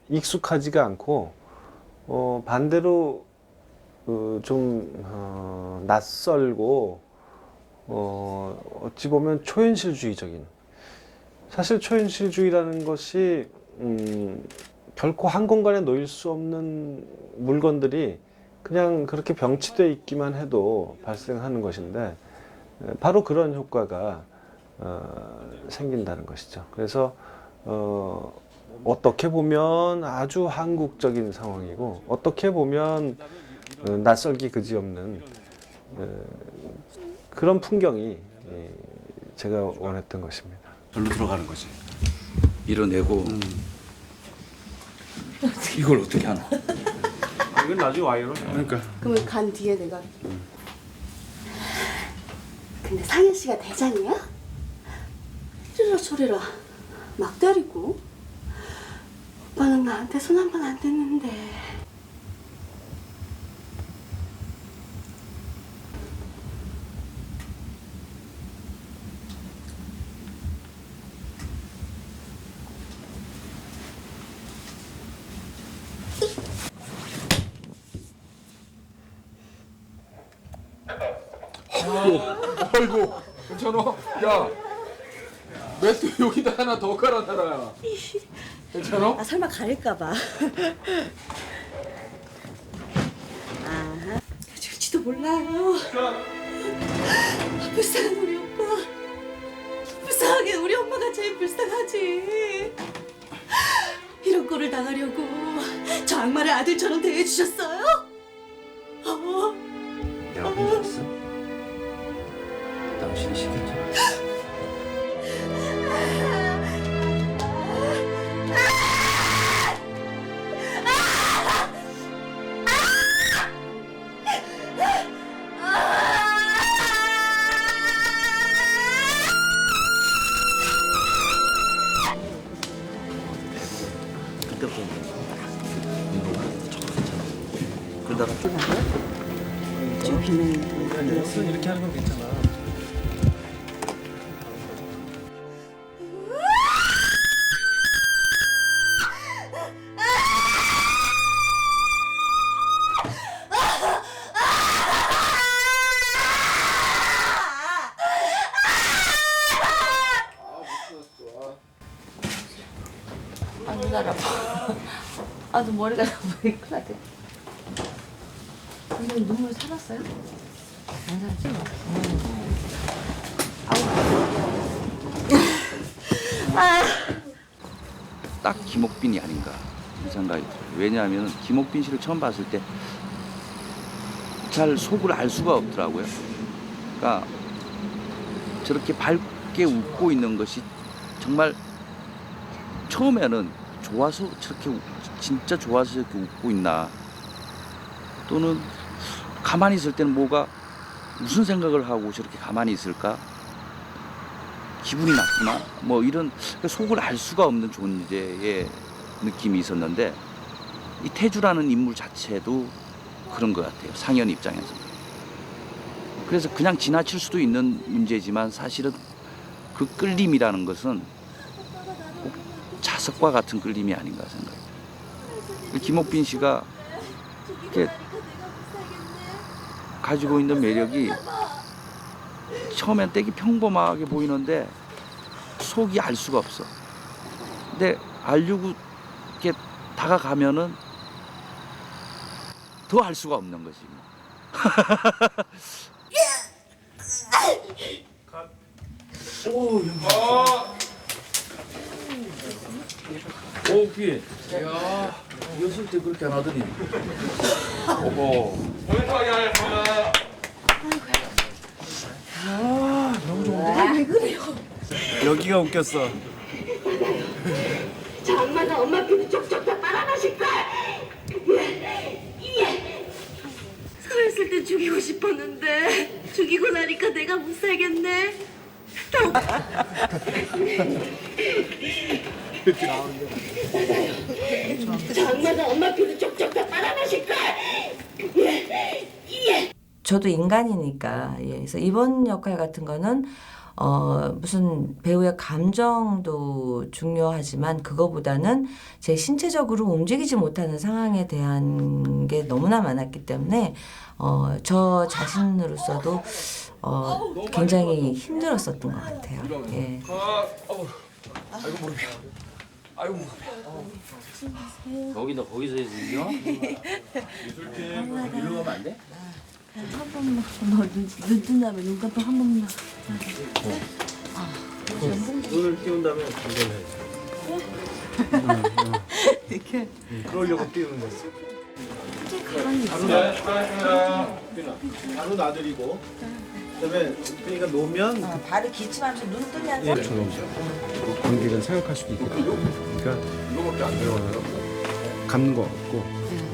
익숙하지가 않고 반대로 좀 낯설고 어찌 보면 초현실주의적인, 사실 초현실주의라는 것이 결코 한 공간에 놓일 수 없는 물건들이 그냥 그렇게 병치되어 있기만 해도 발생하는 것인데 바로 그런 효과가 생긴다는 것이죠. 그래서 어떻게 보면 아주 한국적인 상황이고 어떻게 보면 낯설기 그지없는 그런 풍경이 제가 원했던 것입니다. 절로 들어가는 거지. 밀어내고 이걸 어떻게 하나? 이건 나중에 와이로. 그러니까. 그러면 간 뒤에 내가. 근데 상현 씨가 대장이야? 이래라 저래라 막 때리고. 오빠는 나한테 손 한 번 안 댔는데. 아이고, 괜찮아? 야, 매트 여기다 하나 더 깔아놔라. 괜찮아? 아 설마 가릴까봐. 아, 줄지도 몰라요. 불쌍한 우리 오빠. 불쌍하게 우리 엄마가 제일 불쌍하지. 이런 꼴을 당하려고 저 악마를 아들처럼 대해주셨어요? 내가 믿었어? 당신이 시켰지? 그때 보면 운동을 조금 괜찮아. 그러다가 좀 비밀. 이렇게 하는 건 괜찮아. 아, 눈 알아봐. 아, 너 머리가 너무 큰일 났대. 선생님 눈물 살았어요? 안 살았지? 딱 김옥빈이 아닌가 이 생각이 들어요. 왜냐하면 김옥빈 씨를 처음 봤을 때 잘 속을 알 수가 없더라고요. 그러니까 저렇게 밝게 웃고 있는 것이 정말 처음에는 좋아서 저렇게 진짜 좋아서 저렇게 웃고 있나, 또는 가만히 있을 때는 뭐가 무슨 생각을 하고 저렇게 가만히 있을까, 기분이 나쁘나, 뭐 이런 속을 알 수가 없는 존재의 느낌이 있었는데 이 태주라는 인물 자체도 그런 것 같아요. 상현 입장에서. 그래서 그냥 지나칠 수도 있는 문제지만 사실은 그 끌림이라는 것은 꼭 자석과 같은 끌림이 아닌가 생각해요. 김옥빈 씨가 이렇게 가지고 있는 매력이 처음엔 되게 평범하게 보이는데 속이 알 수가 없어. 근데 알려고 이렇게 다가가면은 더 알 수가 없는 거지. 오, 비. 야, 여술 때 그렇게 안 하더니. 어머. 아, 너무 좋은데? 왜 그래요? 여기가 웃겼어. 저 엄마가 엄마 피부 쪽쪽 다 빨아마실까? 살아있을 때 죽이고 싶었는데 죽이고 나니까 내가 못 살겠네. 장마다 엄마 피도 쪽쪽 다 빨아마실까? 저도 인간이니까 그래서 이번 역할 같은 거는 무슨 배우의 감정도 중요하지만 그거보다는 제 신체적으로 움직이지 못하는 상황에 대한 게 너무나 많았기 때문에 저 자신으로서도 굉장히 힘들었었던 것 같아요. 예. 아이고 무릎이야. 아이고 무릎이야. 거기서 해서 이겨? 미술팀 일로 가면 안 돼? 한 번만 눈뜬 다음에 눈 깜빡 한 번만. 눈을 띄운 다음에 감정해야지. 이렇게. 그러려고 띄우는 거지. 가만히 있어. 바로 놔드리고 그다음에 그러니까 놓으면 발을 기침하면서 눈 뜨면서 예, 관객은 생각할 수도 있거든. 그러니까 이거밖에 안 들어가요. 감는 거 없고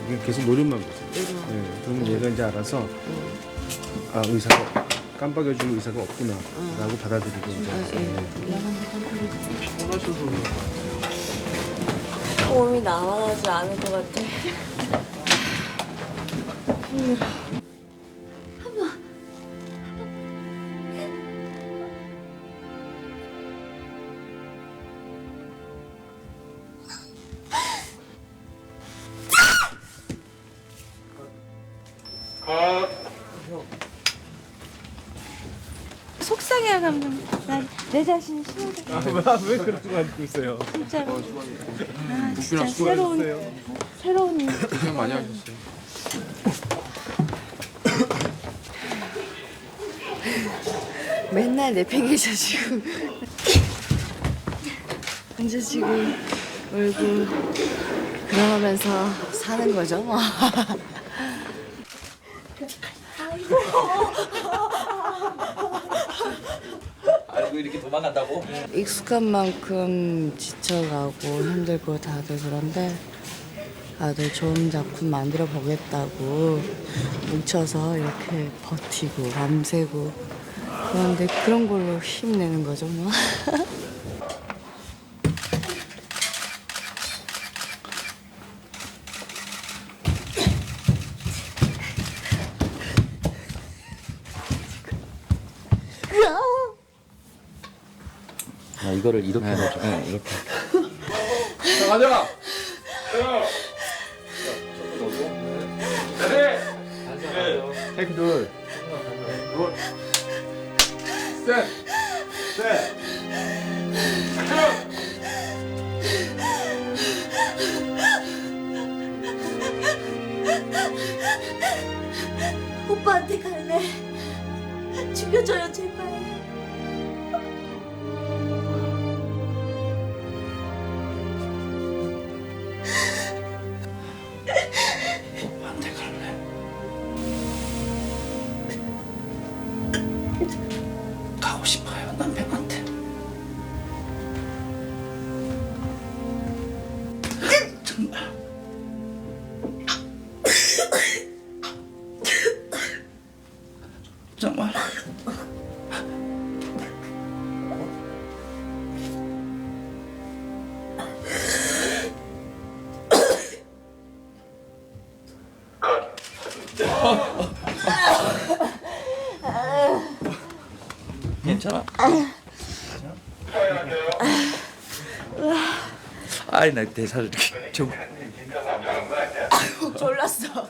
그냥 계속 노력만 보세요. 예, 그러면 얘가 이제 알아서 아 의사가 깜빡여주는 의사가 없구나라고 받아들이고 이제 몸이 나만하지 않을 것 같아. 속상해요 감독님. 내 자신이 싫어서. 왜 그렇게 만들고 있어요? 진짜로. 아 진짜 새로운 일. 고생 많이 하셨어요. 맨날 내팽개쳐지고 앉아지고 울고 그러면서 사는 거죠 뭐. 알고 이렇게 도망간다고? 익숙한 만큼 지쳐가고 힘들고 다들 그런데 다들 좋은 작품 만들어 보겠다고 뭉쳐서 이렇게 버티고 밤새고 그런데 그런 걸로 힘내는 거죠 뭐. 이거를 이렇게 넣어줘. 이렇게. 자, 가자. 택둘 셋. 오빠한테 갈래. 죽여줘요 제발. 오빠한테 갈래. 가고 싶어요 남편한테. 정말. 정말. 괜찮아? 아이 나 대사를 좀 졸랐어.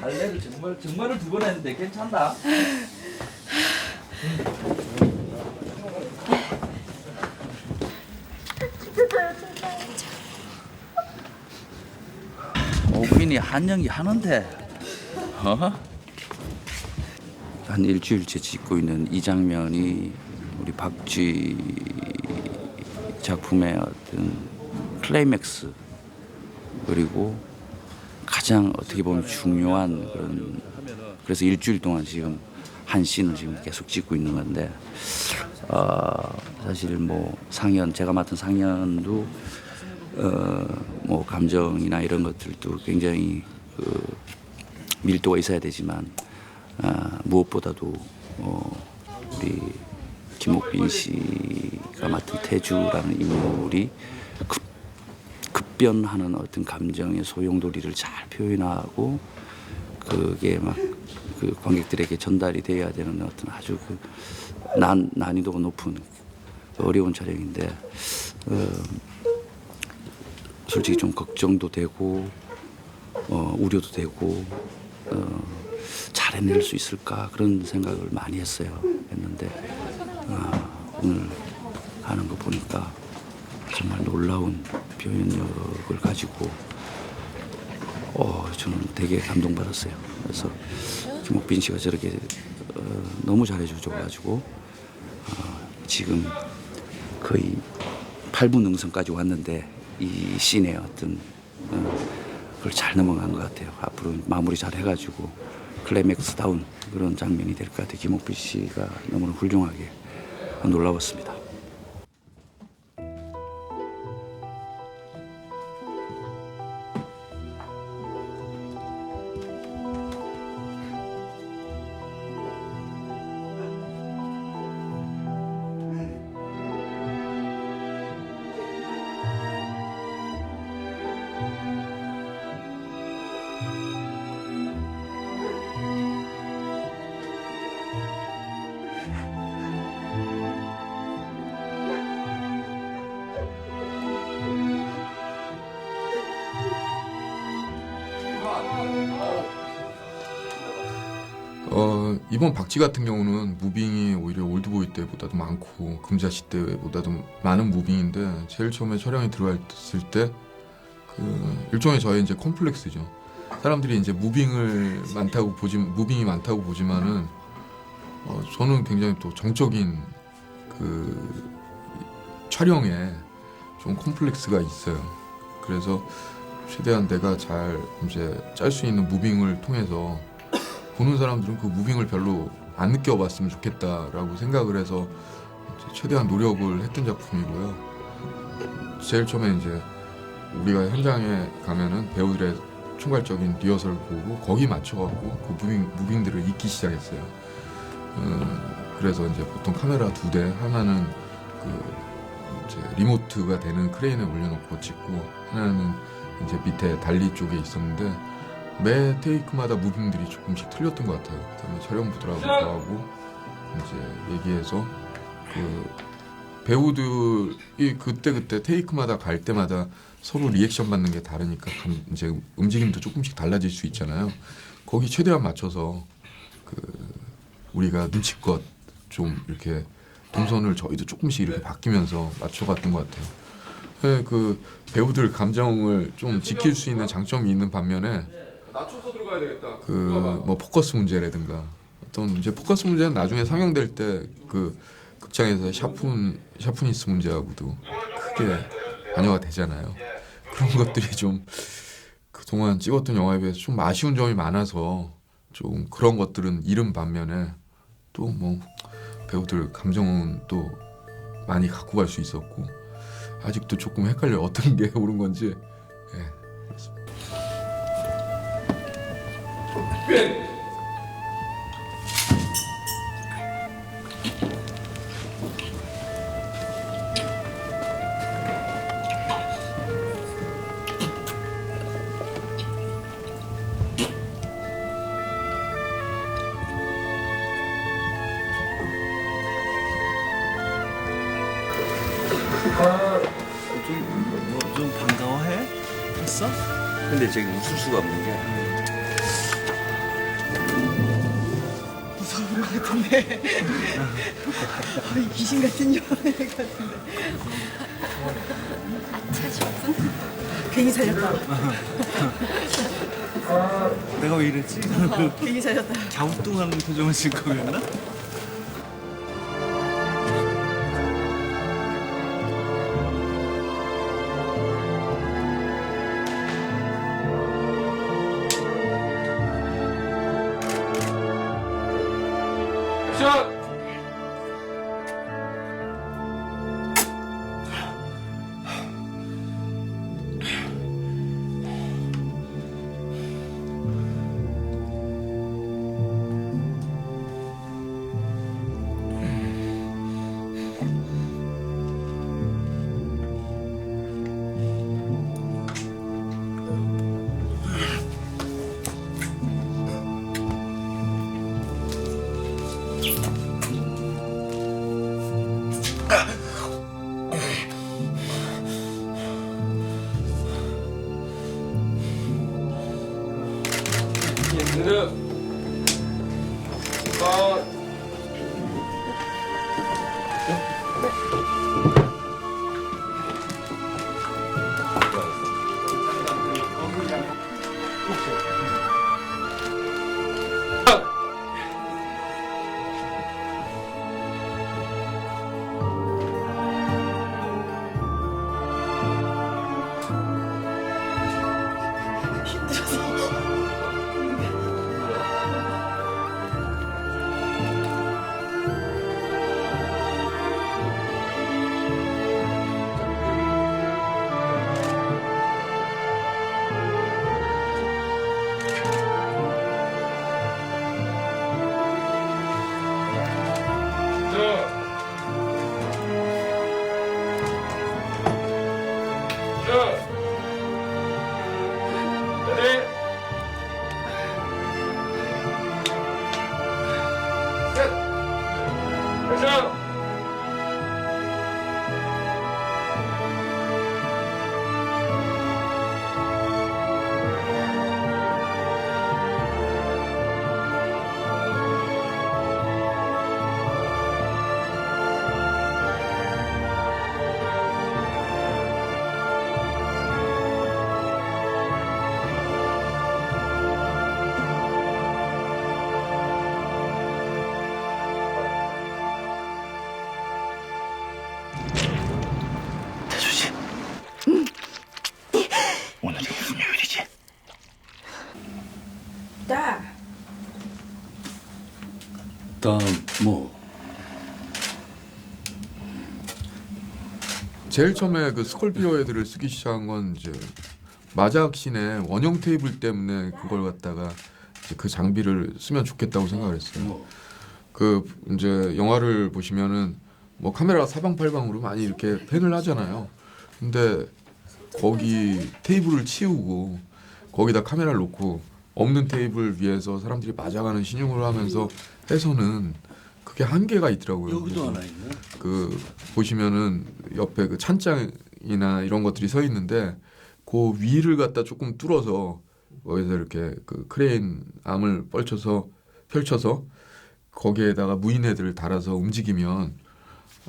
갈래를 정말을 두 번 했는데 괜찮나? 오빈이 한 연기 하는데 한 일주일째 찍고 있는 이 장면이 우리 박쥐 작품의 어떤 클라이맥스 그리고 가장 어떻게 보면 중요한 그런 그래서 일주일 동안 지금 한 씬을 지금 계속 찍고 있는 건데 사실 뭐 상연 제가 맡은 상연도 뭐 감정이나 이런 것들도 굉장히 무엇보다도 우리 김옥빈 씨가 맡은 태주라는 인물이 급변하는 어떤 감정의 소용돌이를 잘 표현하고 그게 막 그 관객들에게 전달이 돼야 되는 어떤 아주 그 난이도가 높은 어려운 촬영인데 솔직히 좀 걱정도 되고 우려도 되고 잘 해낼 수 있을까 그런 생각을 많이 했는데 오늘 하는 거 보니까 정말 놀라운 표현력을 가지고 저는 되게 감동받았어요. 그래서 김옥빈 씨가 저렇게 너무 잘해줘가지고 지금 거의 8분 능선까지 왔는데 이 씬의 어떤 그걸 잘 넘어간 것 같아요. 앞으로 마무리 잘 해가지고 클라이맥스다운 그런 장면이 될 것 같아요. 김옥빈 씨가 너무나 훌륭하게 놀라웠습니다. 이번 박쥐 같은 경우는 무빙이 오히려 올드보이 때보다도 많고 금자씨 때보다도 많은 무빙인데 제일 처음에 촬영이 들어갔을 때 그 일종의 저의 이제 컴플렉스죠. 사람들이 이제 무빙이 많다고 보지만은 저는 굉장히 또 정적인 그 촬영에 좀 컴플렉스가 있어요. 그래서 최대한 내가 잘 이제 짤 수 있는 무빙을 통해서 보는 사람들은 그 무빙을 별로 안 느껴봤으면 좋겠다라고 생각을 해서 최대한 노력을 했던 작품이고요. 제일 처음에 이제 우리가 현장에 가면은 배우들의 총괄적인 리허설을 보고 거기 맞춰갖고 그 무빙들을 익기 시작했어요. 그래서 이제 보통 카메라 2대, 하나는 그 이제 리모트가 되는 크레인에 올려놓고 찍고 하나는 이제 밑에 달리 쪽에 있었는데 매 테이크마다 무빙들이 조금씩 틀렸던 것 같아요. 그다음에 촬영부들하고 하고 이제 얘기해서 그 배우들이 그때 테이크마다 갈 때마다 서로 리액션 받는 게 다르니까 이제 움직임도 조금씩 달라질 수 있잖아요. 거기 최대한 맞춰서 그 우리가 눈치껏 좀 이렇게 동선을 저희도 조금씩 이렇게 바뀌면서 맞춰갔던 것 같아요. 네, 그 배우들 감정을 좀 지킬 수 있는 장점이 있는 반면에 낮춰서 들어가야 되겠다. 그 뭐 포커스 문제라든가 어떤 이제 포커스 문제는 나중에 상영될 때 그 극장에서 샤프니스 문제하고도 크게 반영가 되잖아요. 그런 것들이 좀 그동안 찍었던 영화에 비해서 좀 아쉬운 점이 많아서 좀 그런 것들은 잃은 반면에 또 뭐 배우들 감정은 또 많이 갖고 갈 수 있었고 아직도 조금 헷갈려요. 어떤 게 옳은 건지. 예, 그렇습니다. 좀 반가워해? 했어? 근데 저기 웃을 수가 없는 게 무서운 것 같은데. 귀신 같은 연애 같은데. 아차 싶은? 괜히 살렸다. 내가 왜 이랬지? 괜히 살렸다. 갸우뚱하는 표정을 지을 거였나? 오늘이 무슨 요일이지? 뭐? 제일 처음에 그 스콜피오 헤드를 쓰기 시작한 건 이제 마작신의 원형 테이블 때문에 그걸 갖다가 이제 그 장비를 쓰면 좋겠다고 생각을 했어요. 그 이제 영화를 보시면은 뭐 카메라 사방팔방으로 많이 이렇게 팬을 하잖아요. 근데 거기 테이블을 치우고 거기다 카메라를 놓고 없는 테이블 위에서 사람들이 맞아가는 신용을 하면서 해서는 그게 한계가 있더라고요. 여기도 하나 있네. 그 보시면은 옆에 그 찬장이나 이런 것들이 서 있는데 그 위를 갖다 조금 뚫어서 거기서 이렇게 그 크레인 암을 펼쳐서 거기에다가 무인헤드를 달아서 움직이면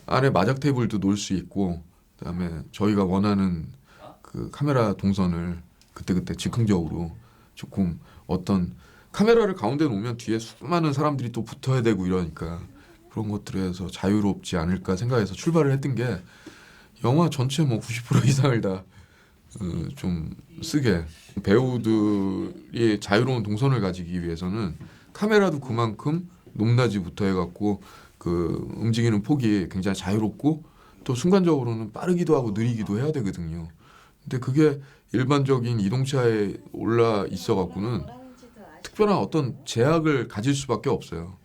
안에 마작 테이블도 놓을 수 있고 그다음에 저희가 원하는 그 카메라 동선을 그때그때 즉흥적으로 조금 어떤 카메라를 가운데 놓으면 뒤에 수많은 사람들이 또 붙어야 되고 이러니까 그런 것들에서 자유롭지 않을까 생각해서 출발을 했던 게 영화 전체 뭐 90% 이상을 다 좀 쓰게 배우들이 자유로운 동선을 가지기 위해서는 카메라도 그만큼 높낮이부터 해갖고 그 움직이는 폭이 굉장히 자유롭고 또 순간적으로는 빠르기도 하고 느리기도 해야 되거든요. 근데 그게 일반적인 이동차에 올라 있어갖고는 특별한 어떤 제약을 가질 수밖에 없어요.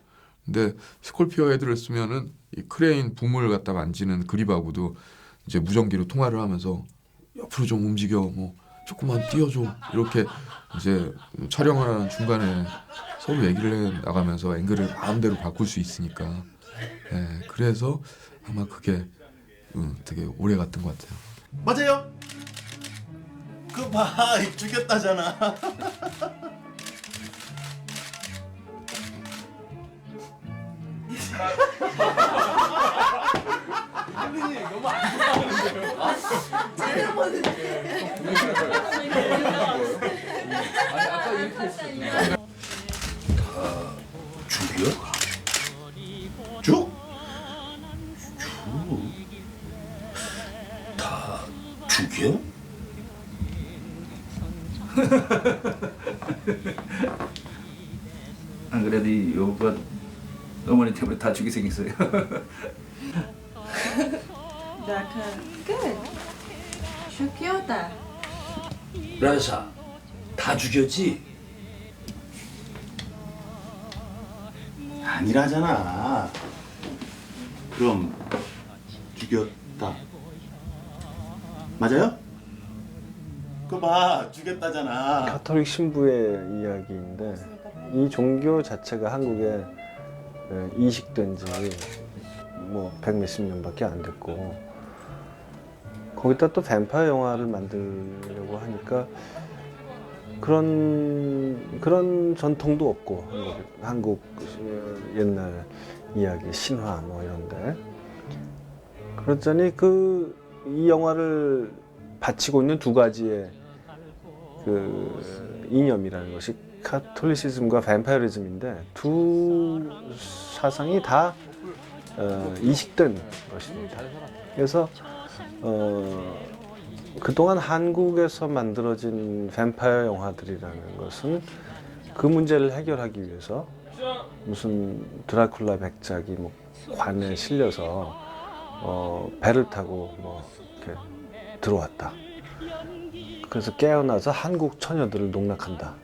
근데 스콜피오 헤드를 쓰면은 이 크레인 붐을 갖다 만지는 그립하고도 이제 무전기로 통화를 하면서 옆으로 좀 움직여, 뭐 조금만 띄워줘 이렇게 이제 촬영을 하는 중간에 서로 얘기를 해 나가면서 앵글을 마음대로 바꿀 수 있으니까. 예, 그래서 아마 그게 되게 오래 갔던 것 같아요. 맞아요. 그 봐, 죽였다잖아. 선생님 너무 안 좋아하는데요. 잘 보는데. 아니 아까 이렇게 했어. 다 죽여? 죽? 다 죽여? 안 그래도 이 여우가 어머니 때문에 다 죽게 생겼어요. Good. 죽였다. 라사 다 죽였지? 아니라잖아. 그럼 죽였다. 맞아요? 그 봐, 죽였다잖아. 가톨릭 신부의 이야기인데 이 종교 자체가 한국에 이식된 지 뭐 100몇십 년밖에 안 됐고 거기다 또 뱀파이어 영화를 만들려고 하니까 그런 전통도 없고 한국 옛날 이야기 신화 뭐 이런데 그렇더니 이 영화를 바치고 있는 두 가지의 그 이념이라는 것이 카톨리시즘과 뱀파이어리즘인데 두 사상이 다 이식된 것입니다. 그래서 그동안 한국에서 만들어진 뱀파이어 영화들이라는 것은 그 문제를 해결하기 위해서 무슨 드라큘라 백작이 뭐 관에 실려서 배를 타고 뭐 이렇게 들어왔다. 그래서 깨어나서 한국 처녀들을 농락한다.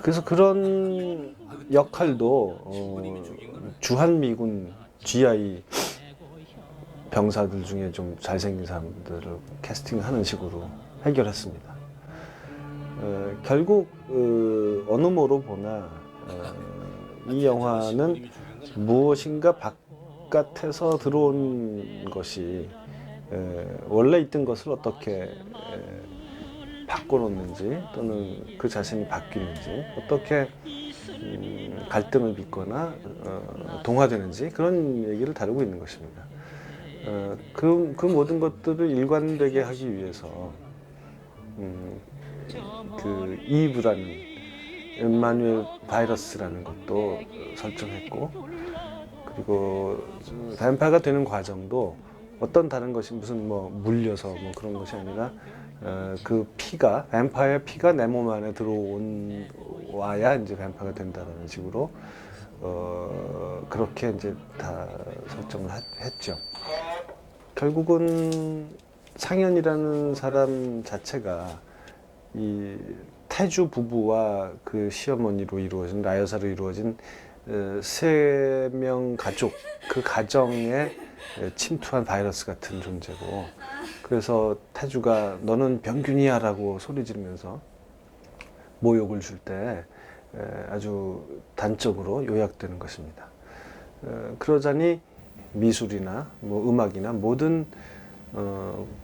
그래서 그런 역할도 주한미군 GI 병사들 중에 좀 잘생긴 사람들을 캐스팅하는 식으로 해결했습니다. 결국 어느 모로 보나 이 영화는 무엇인가 바깥에서 들어온 것이 원래 있던 것을 어떻게 바꿔놓는지 또는 그 자신이 바뀌는지 어떻게 갈등을 빚거나 동화되는지 그런 얘기를 다루고 있는 것입니다. 그 모든 것들을 일관되게 하기 위해서 그 이브라는 임마누엘 바이러스라는 것도 설정했고 그리고 뱀파이어가 되는 과정도 어떤 다른 것이 무슨 뭐 물려서 뭐 그런 것이 아니라 그 피가 뱀파이어 피가 내 몸 안에 와야 이제 뱀파이어가 된다는 식으로 그렇게 이제 다 설정을 했죠. 결국은 상현이라는 사람 자체가 이 태주 부부와 그 시어머니로 이루어진 라여사로 이루어진 3명 가족 그 가정에 침투한 바이러스 같은 존재고 그래서 태주가 너는 병균이야 라고 소리 지르면서 모욕을 줄 때 아주 단적으로 요약되는 것입니다. 그러자니 미술이나 뭐 음악이나 모든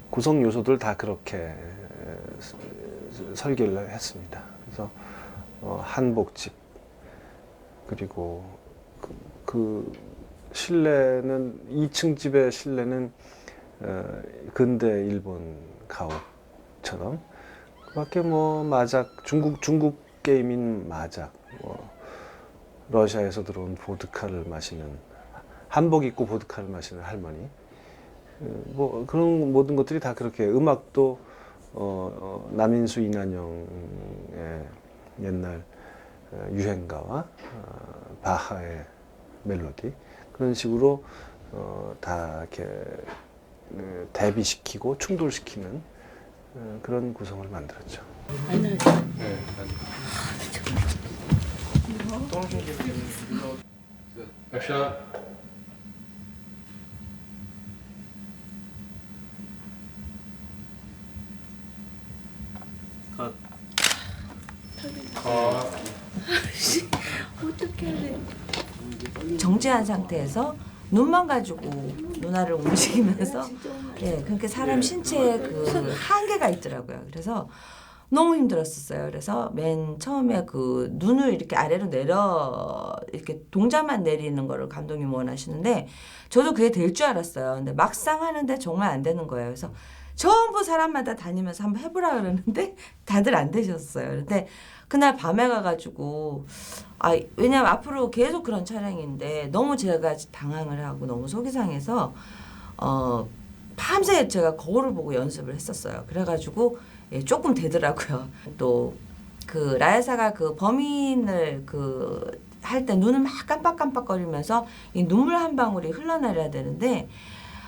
구성 요소들 다 그렇게 설계를 했습니다. 그래서 한복집 그리고 그 실내는 2층 집의 실내는 근대 일본 가옥처럼 그밖에 뭐 마작 중국 게임인 마작 뭐 러시아에서 들어온 보드카를 마시는 한복 입고 보드카를 마시는 할머니 뭐 그런 모든 것들이 다 그렇게 음악도 남인수 이난영의 옛날 유행가와 바하의 멜로디 그런 식으로 다 이렇게 대비시키고 충돌시키는 그런 구성을 만들었죠. 액션. 어떻게 해야 돼? 정지한 상태에서 눈만 가지고 누나를 움직이면서 그러니까 사람 신체에 그 한계가 있더라고요. 그래서 너무 힘들었었어요. 그래서 맨 처음에 그 눈을 이렇게 아래로 이렇게 동자만 내리는 거를 감독님 원하시는데 저도 그게 될 줄 알았어요. 근데 막상 하는데 정말 안 되는 거예요. 그래서 전부 사람마다 다니면서 한번 해보라 그러는데 다들 안 되셨어요. 근데 그날 밤에 가가지고 왜냐면 앞으로 계속 그런 촬영인데 너무 제가 당황을 하고 너무 속이 상해서 밤새 제가 거울을 보고 연습을 했었어요. 그래가지고 조금 되더라고요. 또 그 라야사가 그 범인을 할 때 눈을 막 깜빡깜빡거리면서 이 눈물 한 방울이 흘러내려야 되는데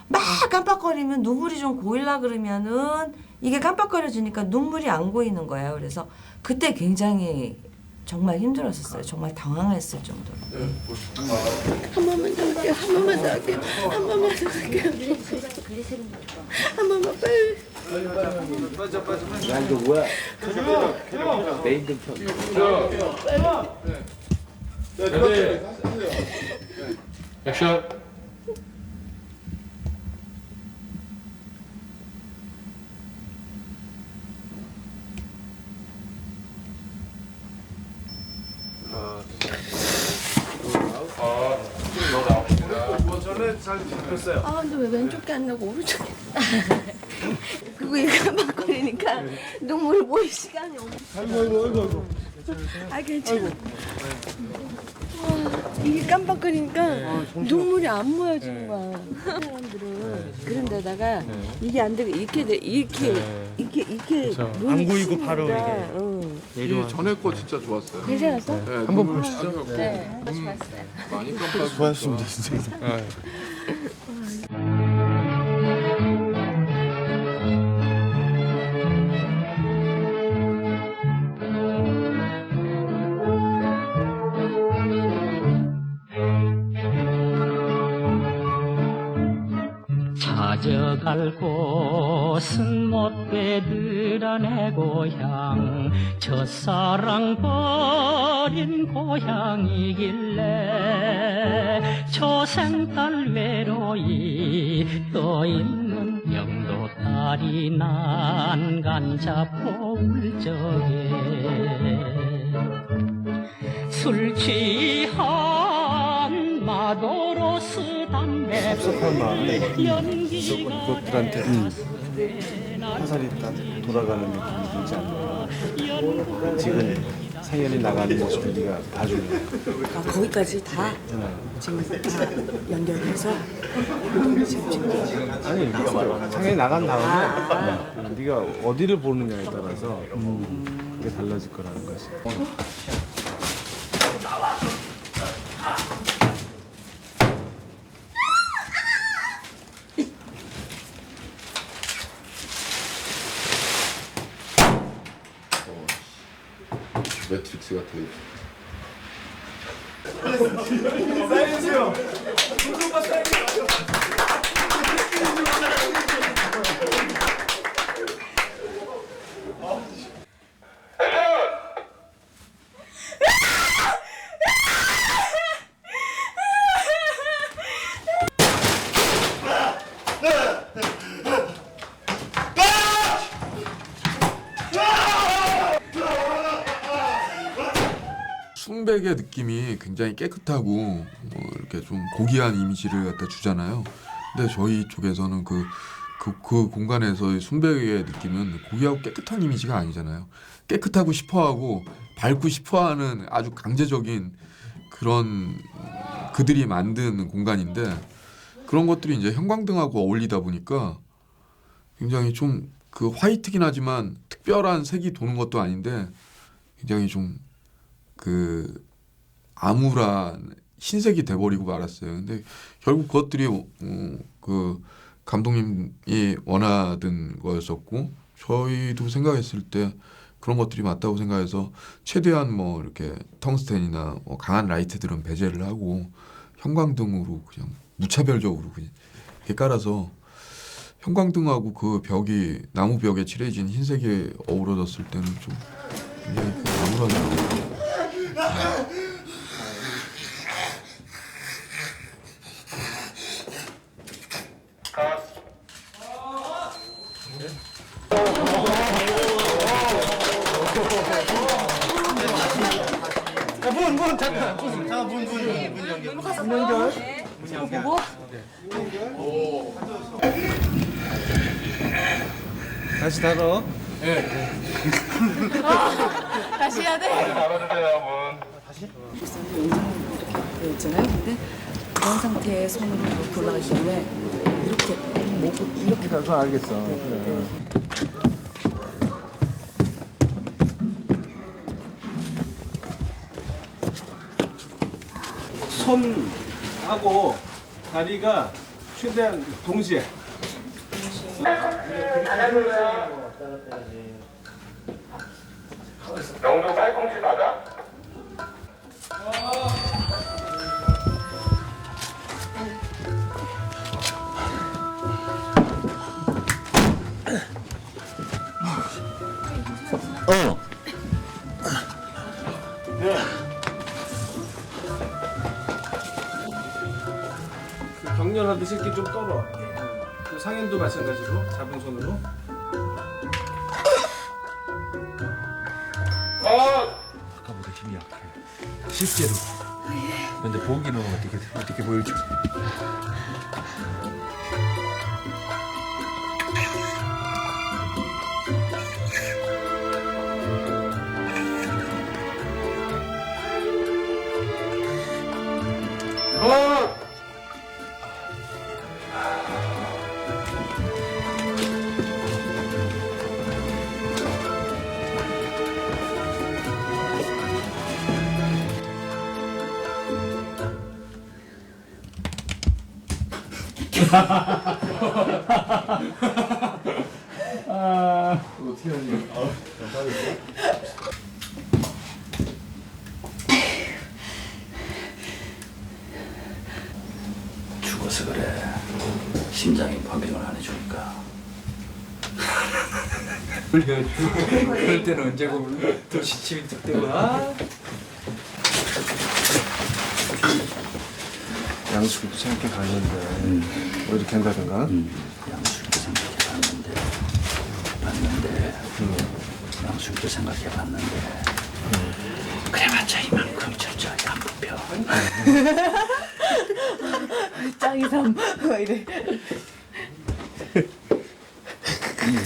막 깜빡거리면 눈물이 좀 고이려 그러면은 이게 깜빡거려지니까 눈물이 안 고이는 거예요. 그래서 그때 굉장히 정말 힘들었었어요. 정말 당황했을 정도로. 한 번만 더 할게요. 한 번만 더 할게요. 한 번만 더 할게요. 한 번만 빨리. 야 이거 뭐야? 메인 등편. 액션. 잡혔어요. 아, 근데 왜 왼쪽에 안 나고 오른쪽에? 그리고 이거 깜빡거리니까 눈물을 보일 시간이 없어. 아이고. 아, 괜찮아. 와, 이게 깜빡거리니까 눈물이 안 모여지는 거야. 사람들은 그런 데다가 이게 안 되고 이렇게 안 고이고 바로 이게 이 전에 거 진짜 좋았어요. 괜찮았어? 네, 한번 눈물 보시죠. 많이 네, 갔고, 다시 봤어요. 많이 깜빡. 좋아하십니다 진짜. 찾아갈 곳은 못 되더라 내 고향 첫사랑 버린 고향이길래 초생딸 외로이 떠있는 영도 딸이 난간 잡고 울 적에 술 취한 마도로 쓰담배 섭섭한 마음에 이것들한테 화살이 다 돌아가는 느낌이 들지 않나. 지금 상현이 나가는 모습을 네가 봐줄래. 아, 거기까지 다 지금 다 연결해서 아니 상현이 나간 다음에 네가 어디를 보느냐에 따라서 그게 달라질 거라는 것이. 매트릭스 같은. 사이즈요. 순백의 느낌이 굉장히 깨끗하고 이렇게 좀 고귀한 이미지를 갖다 주잖아요. 근데 저희 쪽에서는 그 공간에서의 순백의 느낌은 고귀하고 깨끗한 이미지가 아니잖아요. 깨끗하고 싶어하고 밝고 싶어하는 아주 강제적인 그런 그들이 만든 공간인데 그런 것들이 이제 형광등하고 어울리다 보니까 굉장히 좀 그 화이트긴 하지만 특별한 색이 도는 것도 아닌데 굉장히 좀 그 암울한 흰색이 돼버리고 말았어요. 근데 결국 그것들이 그 감독님이 원하던 거였었고 저희도 생각했을 때 그런 것들이 맞다고 생각해서 최대한 뭐 이렇게 텅스텐이나 뭐 강한 라이트들은 배제를 하고 형광등으로 그냥 무차별적으로 그냥 이렇게 깔아서 형광등하고 그 벽이 나무 벽에 칠해진 흰색이 어우러졌을 때는 좀 굉장히 그 암울한 문 잠깐. 문 연결. 문 연결. 다시 닫어. 네. 다시 해야 돼? 닫아주세요 문. 다시? 이렇게 있잖아요. 근데 그런 상태의 손으로 이렇게 올라가기 때문에 이렇게 이렇게 가서 알겠어. 그래. 손하고 다리가 최대한 동시에. 영도 팔꿈치 맞아? 네. 그 격렬하듯이 이렇게 좀 떨어. 그 상현도 마찬가지로 잡은 손으로. 아까보다 힘이 약해. 실제로. 근데 보기는 어떻게 보일지. 어떻게 하니? 죽어서 그래. 심장이 파병을 안 해주니까. 그럴 때는 언제고 또 지침이 득되구나. 양수도 생각해 봤는데 왜 이렇게 한다든가? 양수도 생각해 봤는데 양수도 생각해 봤는데 그래봤자 이만큼 철저하게 안 뽑혀. 짱이삼 이래.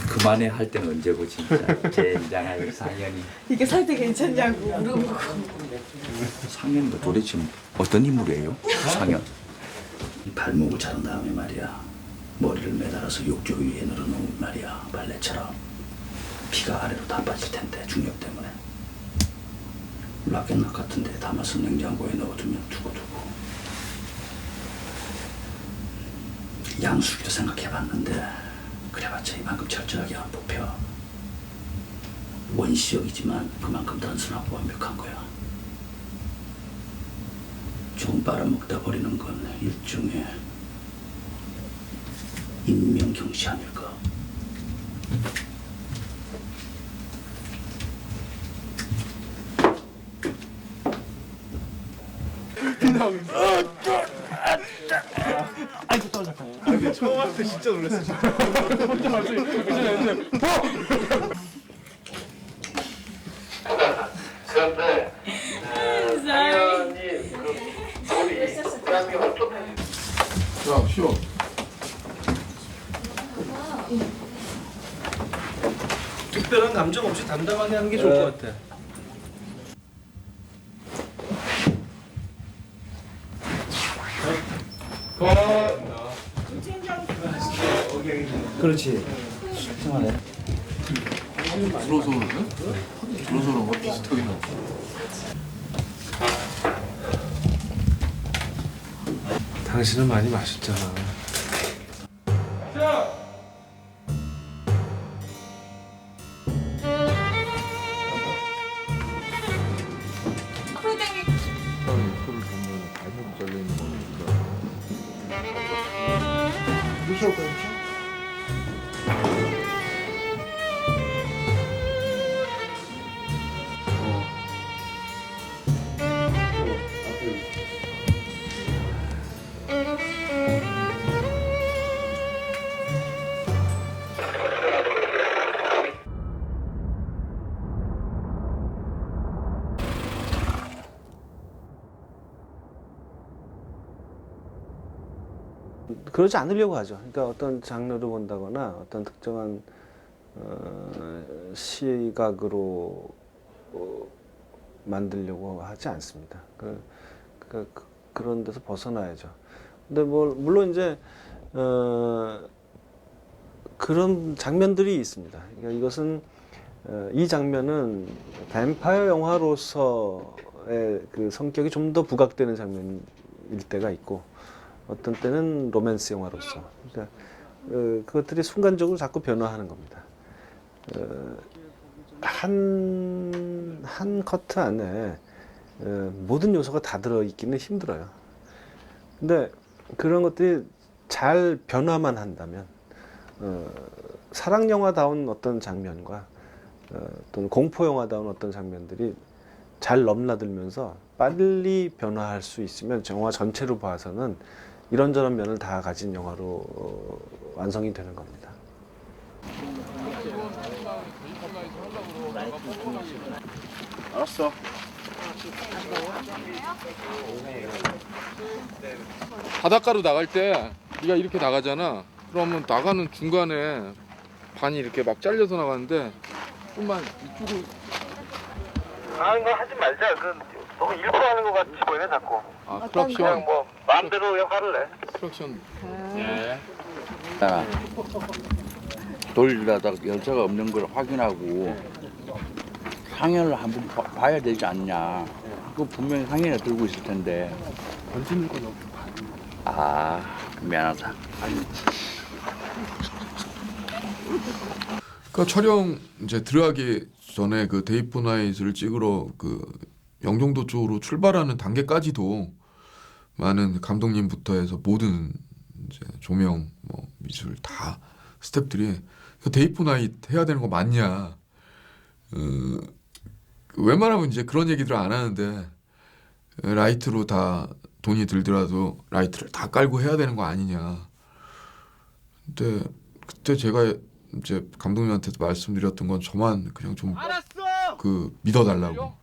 그만해 할 때는 언제고 진짜 젠장하고 상현이. 이게 살 때 괜찮냐고 물어보고. 상현도 도대체 어떤 인물이에요? 상현. 이 발목을 자른 다음에 말이야 머리를 매달아서 욕조 위에 늘어놓으면 말이야 발레처럼 피가 아래로 다 빠질 텐데 중력 때문에 라켓락 같은 데 담아서 냉장고에 넣어두면 두고두고. 양수기도 생각해봤는데 그래봤자 이만큼 철저하게 안 뽑혀. 원시적이지만 그만큼 단순하고 완벽한 거야. 조금 빨아먹다 버리는 건 일종의 인명경시 아닐까. 아이고 또 잠깐. 처음 할 때 진짜 놀랐어. 혼자 말씀 그런데 상현이 우리 대한민국 자, 쉬어. 특별한 감정 없이 담담하게 하는 게 좋을 것 같아. 그렇지. 줄어서는 거 비슷하게 나와. 당신은 많이 마셨잖아. 그러지 않으려고 하죠. 그러니까 어떤 장르를 본다거나 어떤 특정한 시각으로 만들려고 하지 않습니다. 그런 데서 벗어나야죠. 근데 물론 이제 그런 장면들이 있습니다. 그러니까 이것은 이 장면은 뱀파이어 영화로서의 그 성격이 좀 더 부각되는 장면일 때가 있고 어떤 때는 로맨스 영화로서 그러니까 그것들이 순간적으로 자꾸 변화하는 겁니다. 한 커트 안에 모든 요소가 다 들어있기는 힘들어요. 근데 그런 것들이 잘 변화만 한다면 사랑 영화다운 어떤 장면과 어떤 공포 영화다운 어떤 장면들이 잘 넘나들면서 빨리 변화할 수 있으면 영화 전체로 봐서는 이런저런 면을 다 가진 영화로 완성이 되는 겁니다. 알았어. 바닷가로 나갈 때 네가 이렇게 나가잖아. 그러면 나가는 중간에 반이 이렇게 막 잘려서 나가는데 좀만 이쪽으로. 아, 이거 하지 말자. 그 너무 일부러 하는 것 같이 보이네 자꾸. 아, 크락션. 그냥 뭐 마음대로 그냥 화를 내. 크락션. 예. 아, 돌리다가 열차가 없는 걸 확인하고 상해를 한번 봐야 되지 않냐. 그 분명히 상해가 들고 있을 텐데. 던지는 건 없고. 아, 미안하다. 그러니까 촬영 이제 들어가기 전에 그 데이 포 나잇을 찍으러 그 영종도 쪽으로 출발하는 단계까지도 많은 감독님부터 해서 모든 이제 조명, 뭐 미술 다 스태프들이 데이 포 나잇 해야 되는 거 맞냐? 웬만하면 이제 그런 얘기들을 안 하는데 라이트로 다 돈이 들더라도 라이트를 다 깔고 해야 되는 거 아니냐? 근데 그때 제가 이제 감독님한테도 말씀드렸던 건 저만 그냥 좀 그 믿어달라고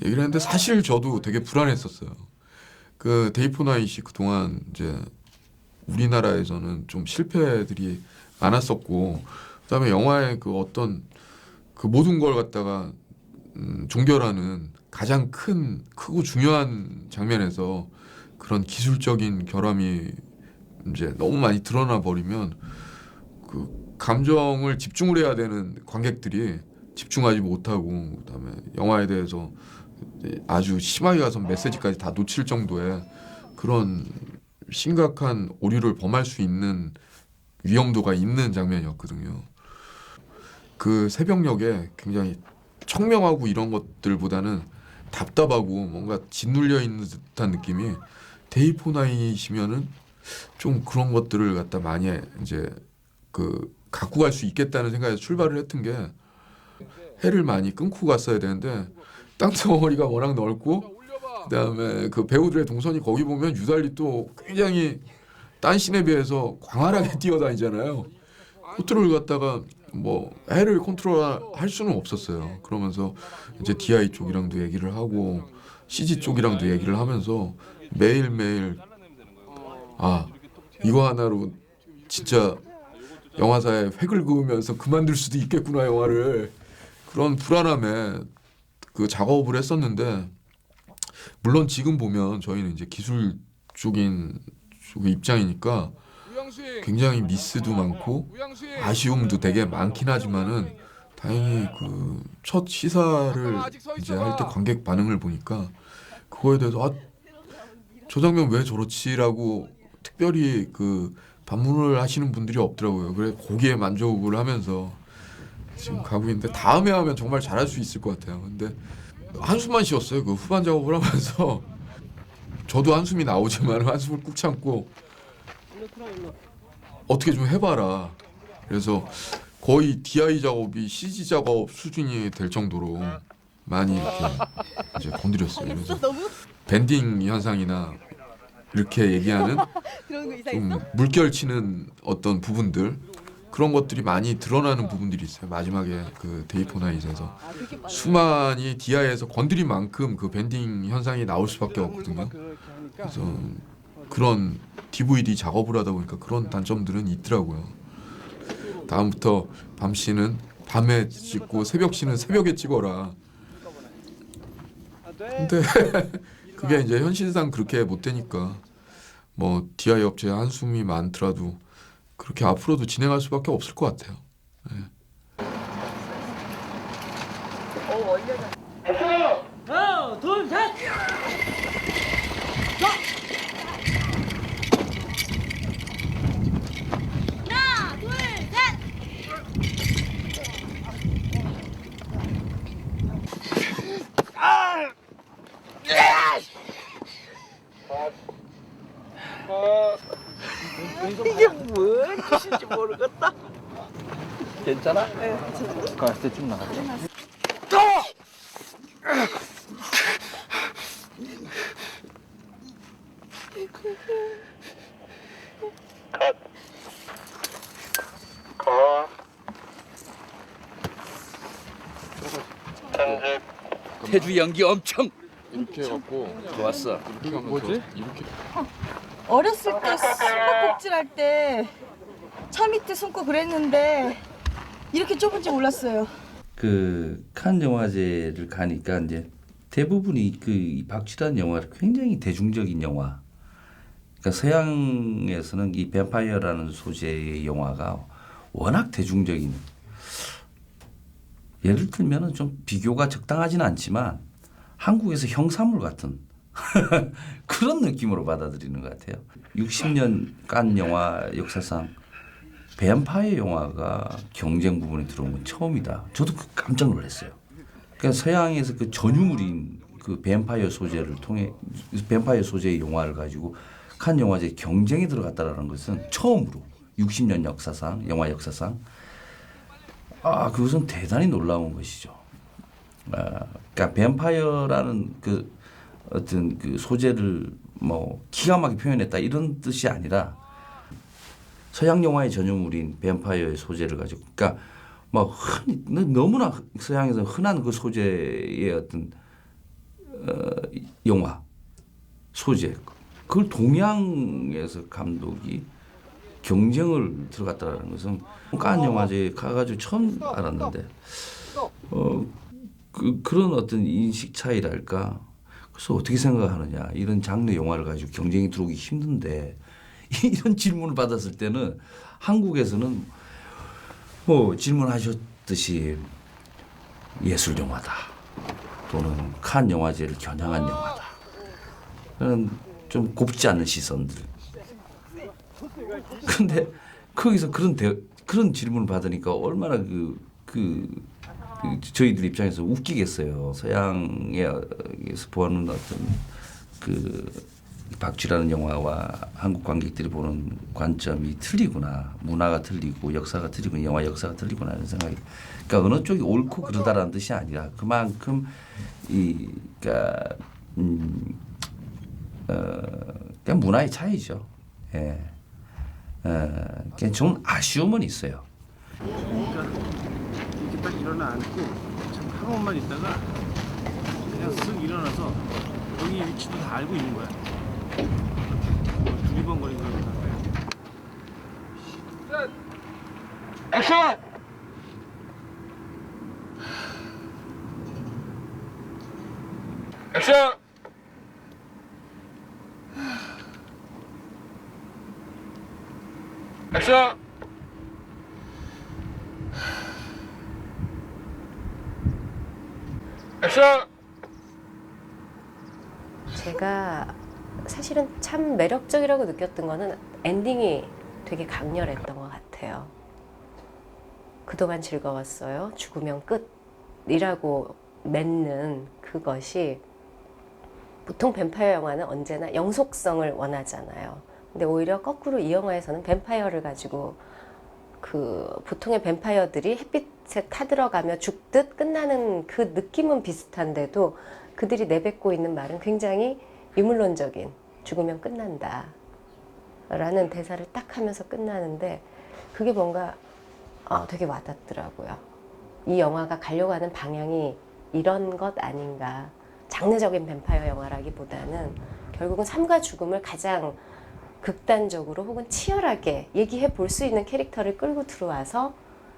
얘기를 했는데 사실 저도 되게 불안했었어요. 그 데이 포 나잇이 그동안 이제 우리나라에서는 좀 실패들이 많았었고 그다음에 영화의 그 어떤 그 모든 걸 갖다가 종결하는 가장 크고 중요한 장면에서 그런 기술적인 결함이 이제 너무 많이 드러나 버리면 그 감정을 집중을 해야 되는 관객들이 집중하지 못하고 그다음에 영화에 대해서 아주 심하게 가서 메시지까지 다 놓칠 정도의 그런 심각한 오류를 범할 수 있는 위험도가 있는 장면이었거든요. 그 새벽녘에 굉장히 청명하고 이런 것들보다는 답답하고 뭔가 짓눌려 있는 듯한 느낌이 데이 포 나잇이면은 좀 그런 것들을 갖다 많이 이제 그 갖고 갈 수 있겠다는 생각에서 출발을 했던 게 해를 많이 끊고 갔어야 되는데 땅덩어리가 워낙 넓고 그다음에 그 배우들의 동선이 거기 보면 유달리 또 굉장히 딴 씬에 비해서 광활하게 뛰어다니잖아요. 코트를 갖다가 뭐 해를 컨트롤할 수는 없었어요. 그러면서 이제 DI 쪽이랑도 얘기를 하고 CG 쪽이랑도 얘기를 하면서 매일매일 아 이거 하나로 진짜 영화사에 획을 그으면서 그만둘 수도 있겠구나 영화를 그런 불안함에 그 작업을 했었는데 물론 지금 보면 저희는 이제 기술 쪽의 입장이니까 굉장히 미스도 많고 아쉬움도 되게 많긴 하지만은 다행히 그 첫 시사를 이제 할 때 관객 반응을 보니까 그거에 대해서 아, 저 장면 왜 저렇지라고 특별히 그 반문을 하시는 분들이 없더라고요. 그래 거기에 만족을 하면서 지금 가고 있는데 다음에 하면 정말 잘할 수 있을 것 같아요. 근데 한숨만 쉬었어요. 그 후반 작업을 하면서 저도 한숨이 나오지만 한숨을 꾹 참고 어떻게 좀 해봐라. 그래서 거의 DI 작업이 CG 작업 수준이 될 정도로 많이 이렇게 이제 건드렸어요. 그래서 밴딩 현상이나 이렇게 얘기하는 좀 물결치는 어떤 부분들 그런 것들이 많이 드러나는 부분들이 있어요. 마지막에 그 데이 포 나잇에서 수많이 DI에서 건드린 만큼 그 밴딩 현상이 나올 수밖에 없거든요. 그래서 그런 DVD 작업을 하다 보니까 그런 단점들은 있더라고요. 다음부터 밤 씬은 밤에 찍고 새벽 씬은 새벽에 찍어라. 근데 그게 이제 현실상 그렇게 못 되니까 뭐 DI 업체 한숨이 많더라도 그렇게 앞으로도 진행할 수밖에 없을 것 같아요. 네. 됐어요. 하나, 둘, 셋. 하나, 둘, 셋. 아! 이게 뭔 짓인지 모르겠다. 괜찮아? 네, 괜찮아요. 갔을 때 쭉 나갔지. 태주 연기 엄청 이렇게 해갖고 좋았어. 이렇게 뭐지? 이렇게 어렸을 때 숨바꼭질할 때 차 밑에 숨고 그랬는데 이렇게 좁은지 몰랐어요. 그 칸 영화제를 가니까 이제 대부분이 그 박쥐라는 영화를 굉장히 대중적인 영화. 그러니까 서양에서는 이 뱀파이어라는 소재의 영화가 워낙 대중적인. 예를 들면은 좀 비교가 적당하지는 않지만 한국에서 형사물 같은 그런 느낌으로 받아들이는 것 같아요. 60년 깐 영화 역사상 뱀파이어 영화가 경쟁 부분에 들어온 건 처음이다. 저도 깜짝 놀랐어요. 그러니까 서양에서 그 전유물인 그 뱀파이어 소재를 통해 뱀파이어 소재의 영화를 가지고 칸 영화제 경쟁에 들어갔다라는 것은 처음으로 60년 역사상 영화 역사상 그것은 대단히 놀라운 것이죠. 그러니까 뱀파이어라는 그 어떤 그 소재를 뭐 기가 막히게 표현했다 이런 뜻이 아니라 서양 영화의 전유물인 뱀파이어의 소재를 가지고 그러니까 뭐 너무나 서양에서 흔한 그 소재의 어떤 영화 소재 그걸 동양에서 감독이 경쟁을 들어갔다는 것은 칸 영화제에 가가지고 처음 알았는데 그런 어떤 인식 차이랄까 그래서 어떻게 생각하느냐 이런 장르 영화를 가지고 경쟁이 들어오기 힘든데 이런 질문을 받았을 때는 한국에서는 뭐 질문하셨듯이 예술 영화다 또는 칸 영화제를 겨냥한 영화다 그런 좀 곱지 않은 시선들. 근데 거기서 그런 질문을 받으니까 얼마나 저희들 입장에서 웃기겠어요. 서양에서 보는 어떤 그 박쥐라는 영화와 한국 관객들이 보는 관점이 틀리구나. 문화가 틀리고 역사가 틀리고 영화 역사가 틀리구나 하는 생각이. 그러니까 어느 쪽이 옳고 그러다라는 뜻이 아니라 그만큼 그냥 문화의 차이죠. 예. 그냥 좀 아쉬움은 있어요. 그러니까 이렇게 딱 일어나 앉고 참 한 번만 있다가 그냥 쓱 일어나서 여기 위치도 다 알고 있는 거야. 두리번거리는 거. 액션! 액션! 액션! 액션! 제가 사실은 참 매력적이라고 느꼈던 거는 엔딩이 되게 강렬했던 것 같아요. 그동안 즐거웠어요. 죽으면 끝이라고 맺는 그것이 보통 뱀파이어 영화는 언제나 영속성을 원하잖아요. 근데 오히려 거꾸로 이 영화에서는 뱀파이어를 가지고 그 보통의 뱀파이어들이 햇빛에 타들어가며 죽듯 끝나는 그 느낌은 비슷한데도 그들이 내뱉고 있는 말은 굉장히 유물론적인 죽으면 끝난다 라는 대사를 딱 하면서 끝나는데 그게 뭔가 되게 와닿더라고요. 이 영화가 가려고 하는 방향이 이런 것 아닌가. 장르적인 뱀파이어 영화라기보다는 결국은 삶과 죽음을 가장 극단적으로 혹은 치열하게 얘기해 볼 수 있는 캐릭터를 끌고 들어와서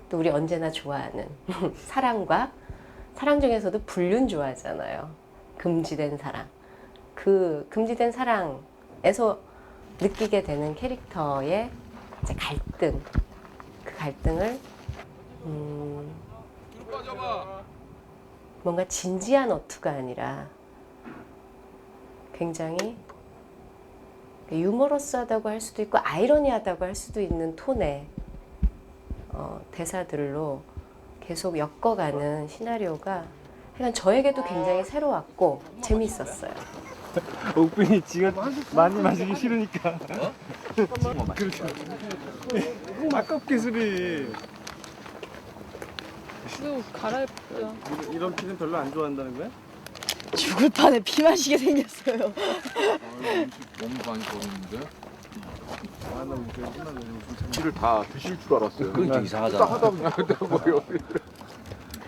또 우리 언제나 좋아하는 사랑과 사랑 중에서도 불륜 좋아하잖아요. 금지된 사랑. 그 금지된 사랑에서 느끼게 되는 캐릭터의 이제 갈등. 그 갈등을 뭔가 진지한 어투가 아니라 굉장히 유머러스하다고 할 수도 있고 아이러니하다고 할 수도 있는 톤의 대사들로 계속 엮어가는 시나리오가 그냥 저에게도 굉장히 새로웠고 재밌었어요. 옥빈이 지가 많이 마시기 싫으니까. 아깝게 술이. 옷 갈아입자. 이런 피는 별로 안 좋아한다는 거야? 죽을 판에 피 마시게 생겼어요. 너무 많이 버렸는데. 나 이제 끝나면 피를 다 드실 줄 알았어요. 그러니까 이상하잖아. 하다 보면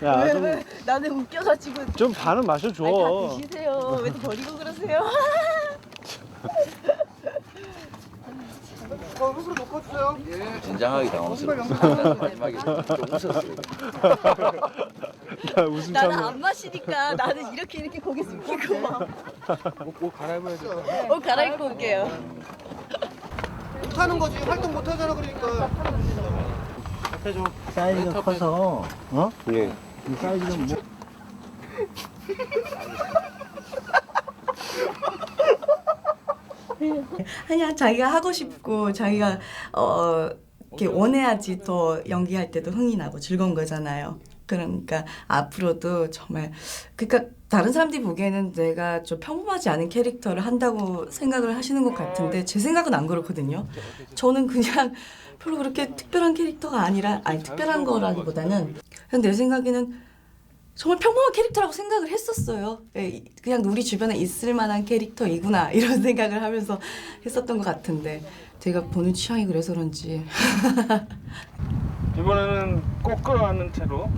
야, 왜? 나는 웃겨가지고. 좀 반은 마셔줘. 아니, 다 드시세요. 그래요. 왜 또 버리고 그러세요? 손으로 놓고 주세요. 진정하게 당황스러웠어요. 마지막에 좀 웃었어요. 나 웃음 나는 참는. 안 마시니까 나는 이렇게 고개 숙이고 막. 옷 갈아입어야 돼. 옷 갈아입고 올게요. 못하는 거지. 활동 못하잖아 그러니까. 앞에 좀 사이즈가 커서 어? 예. 이 사이즈가 뭐 그냥 자기가 하고 싶고 자기가 이렇게 원해야지 더 연기할 때도 흥이 나고 즐거운 거잖아요. 그러니까 앞으로도 정말 그러니까 다른 사람들이 보기에는 내가 좀 평범하지 않은 캐릭터를 한다고 생각을 하시는 것 같은데 제 생각은 안 그렇거든요. 저는 그냥 별로 그렇게 특별한 캐릭터가 아니라 아니 특별한 거라기보다는 그냥 내 생각에는 정말 평범한 캐릭터라고 생각을 했었어요. 예, 그냥 우리 주변에 있을 만한 캐릭터이구나 이런 생각을 하면서 했었던 것 같은데 제가 보는 취향이 그래서 그런지 이번에는 꼭 끌어안는 채로.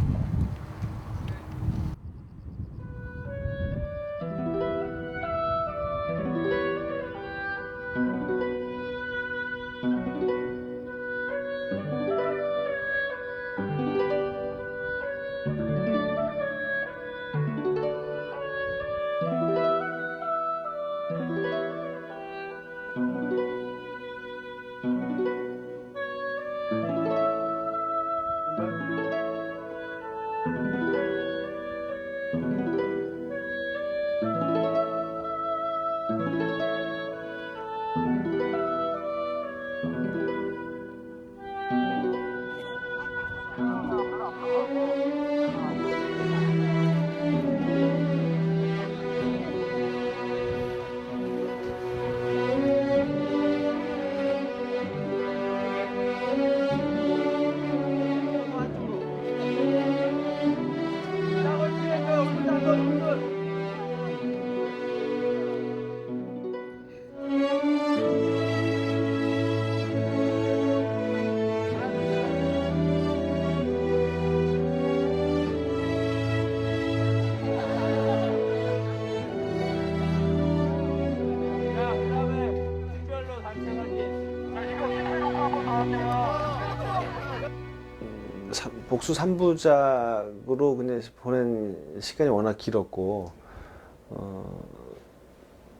복수 3부작으로 그냥 보낸 시간이 워낙 길었고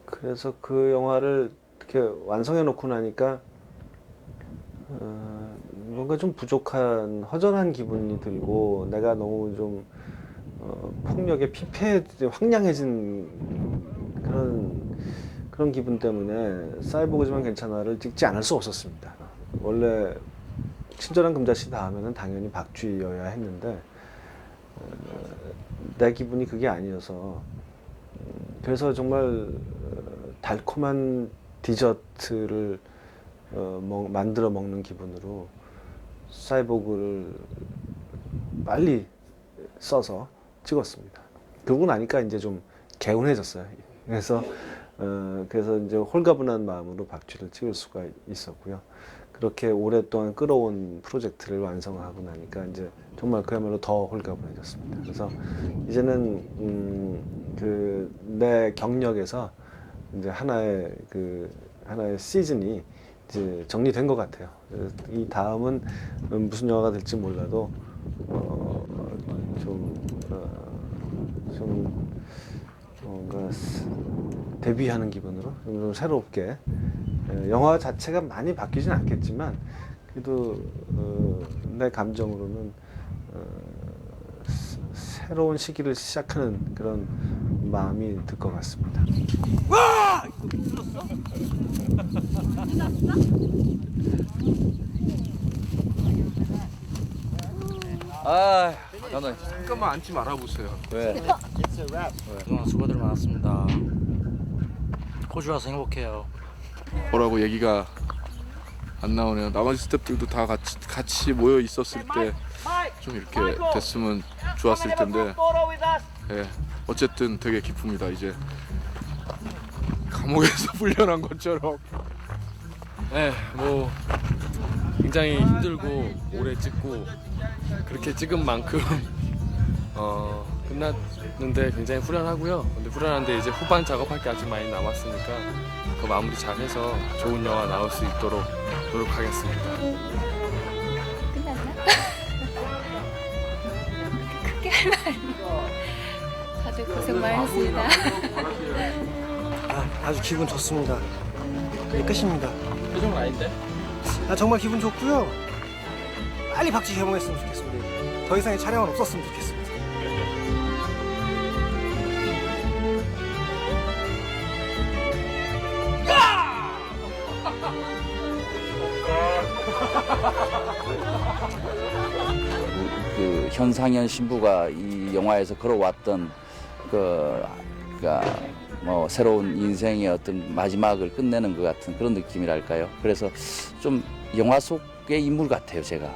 그래서 그 영화를 이렇게 완성해 놓고 나니까 뭔가 좀 부족한 허전한 기분이 들고 내가 너무 좀 폭력에 황량해진 그런 기분 때문에 사이보그지만 괜찮아를 찍지 않을 수 없었습니다. 원래 친절한 금자씨 다음에는 당연히 박쥐여야 했는데 내 기분이 그게 아니어서 그래서 정말 달콤한 디저트를 만들어 먹는 기분으로 사이보그를 빨리 써서 찍었습니다. 그러고 나니까 이제 좀 개운해졌어요. 그래서 이제 홀가분한 마음으로 박쥐를 찍을 수가 있었고요. 그렇게 오랫동안 끌어온 프로젝트를 완성하고 나니까 이제 정말 그야말로 더 홀가분해졌습니다. 그래서 이제는 내 경력에서 이제 하나의 시즌이 이제 정리된 것 같아요. 이 다음은 무슨 영화가 될지 몰라도 뭔가 데뷔하는 기분으로 좀 새롭게 영화 자체가 많이 바뀌진 않겠지만 그래도 내 감정으로는 새로운 시기를 시작하는 그런 마음이 들 것 같습니다. 와! 아, 나는 잠깐만 앉지 말아보세요. 왜? 그동안 수고들 많았습니다. 호주 와서 행복해요. 뭐라고 얘기가 안 나오네요. 나머지 스태프들도 다 같이 모여 있었을 때 좀 이렇게 됐으면 좋았을 텐데 예, 어쨌든 되게 기쁩니다. 이제 감옥에서 풀려난 것처럼 네, 뭐 굉장히 힘들고 오래 찍고 그렇게 찍은 만큼 끝났는데 굉장히 후련하고요. 근데 후련한데 이제 후반 작업할 게 아직 많이 남았으니까 그 마무리 잘해서 좋은 영화 나올 수 있도록 노력하겠습니다. 끝났나? 크게 할 말이. 다들 고생 많으셨습니다. 아주 기분 좋습니다. 이게 끝입니다. 표정 아닌데? 정말 기분 좋고요. 빨리 박쥐 개봉했으면 좋겠습니다. 더 이상의 촬영은 없었으면 좋겠습니다. 그 현상현 신부가 이 영화에서 걸어왔던 그러니까 뭐 새로운 인생의 어떤 마지막을 끝내는 것 같은 그런 느낌이랄까요. 그래서 좀 영화 속의 인물 같아요, 제가.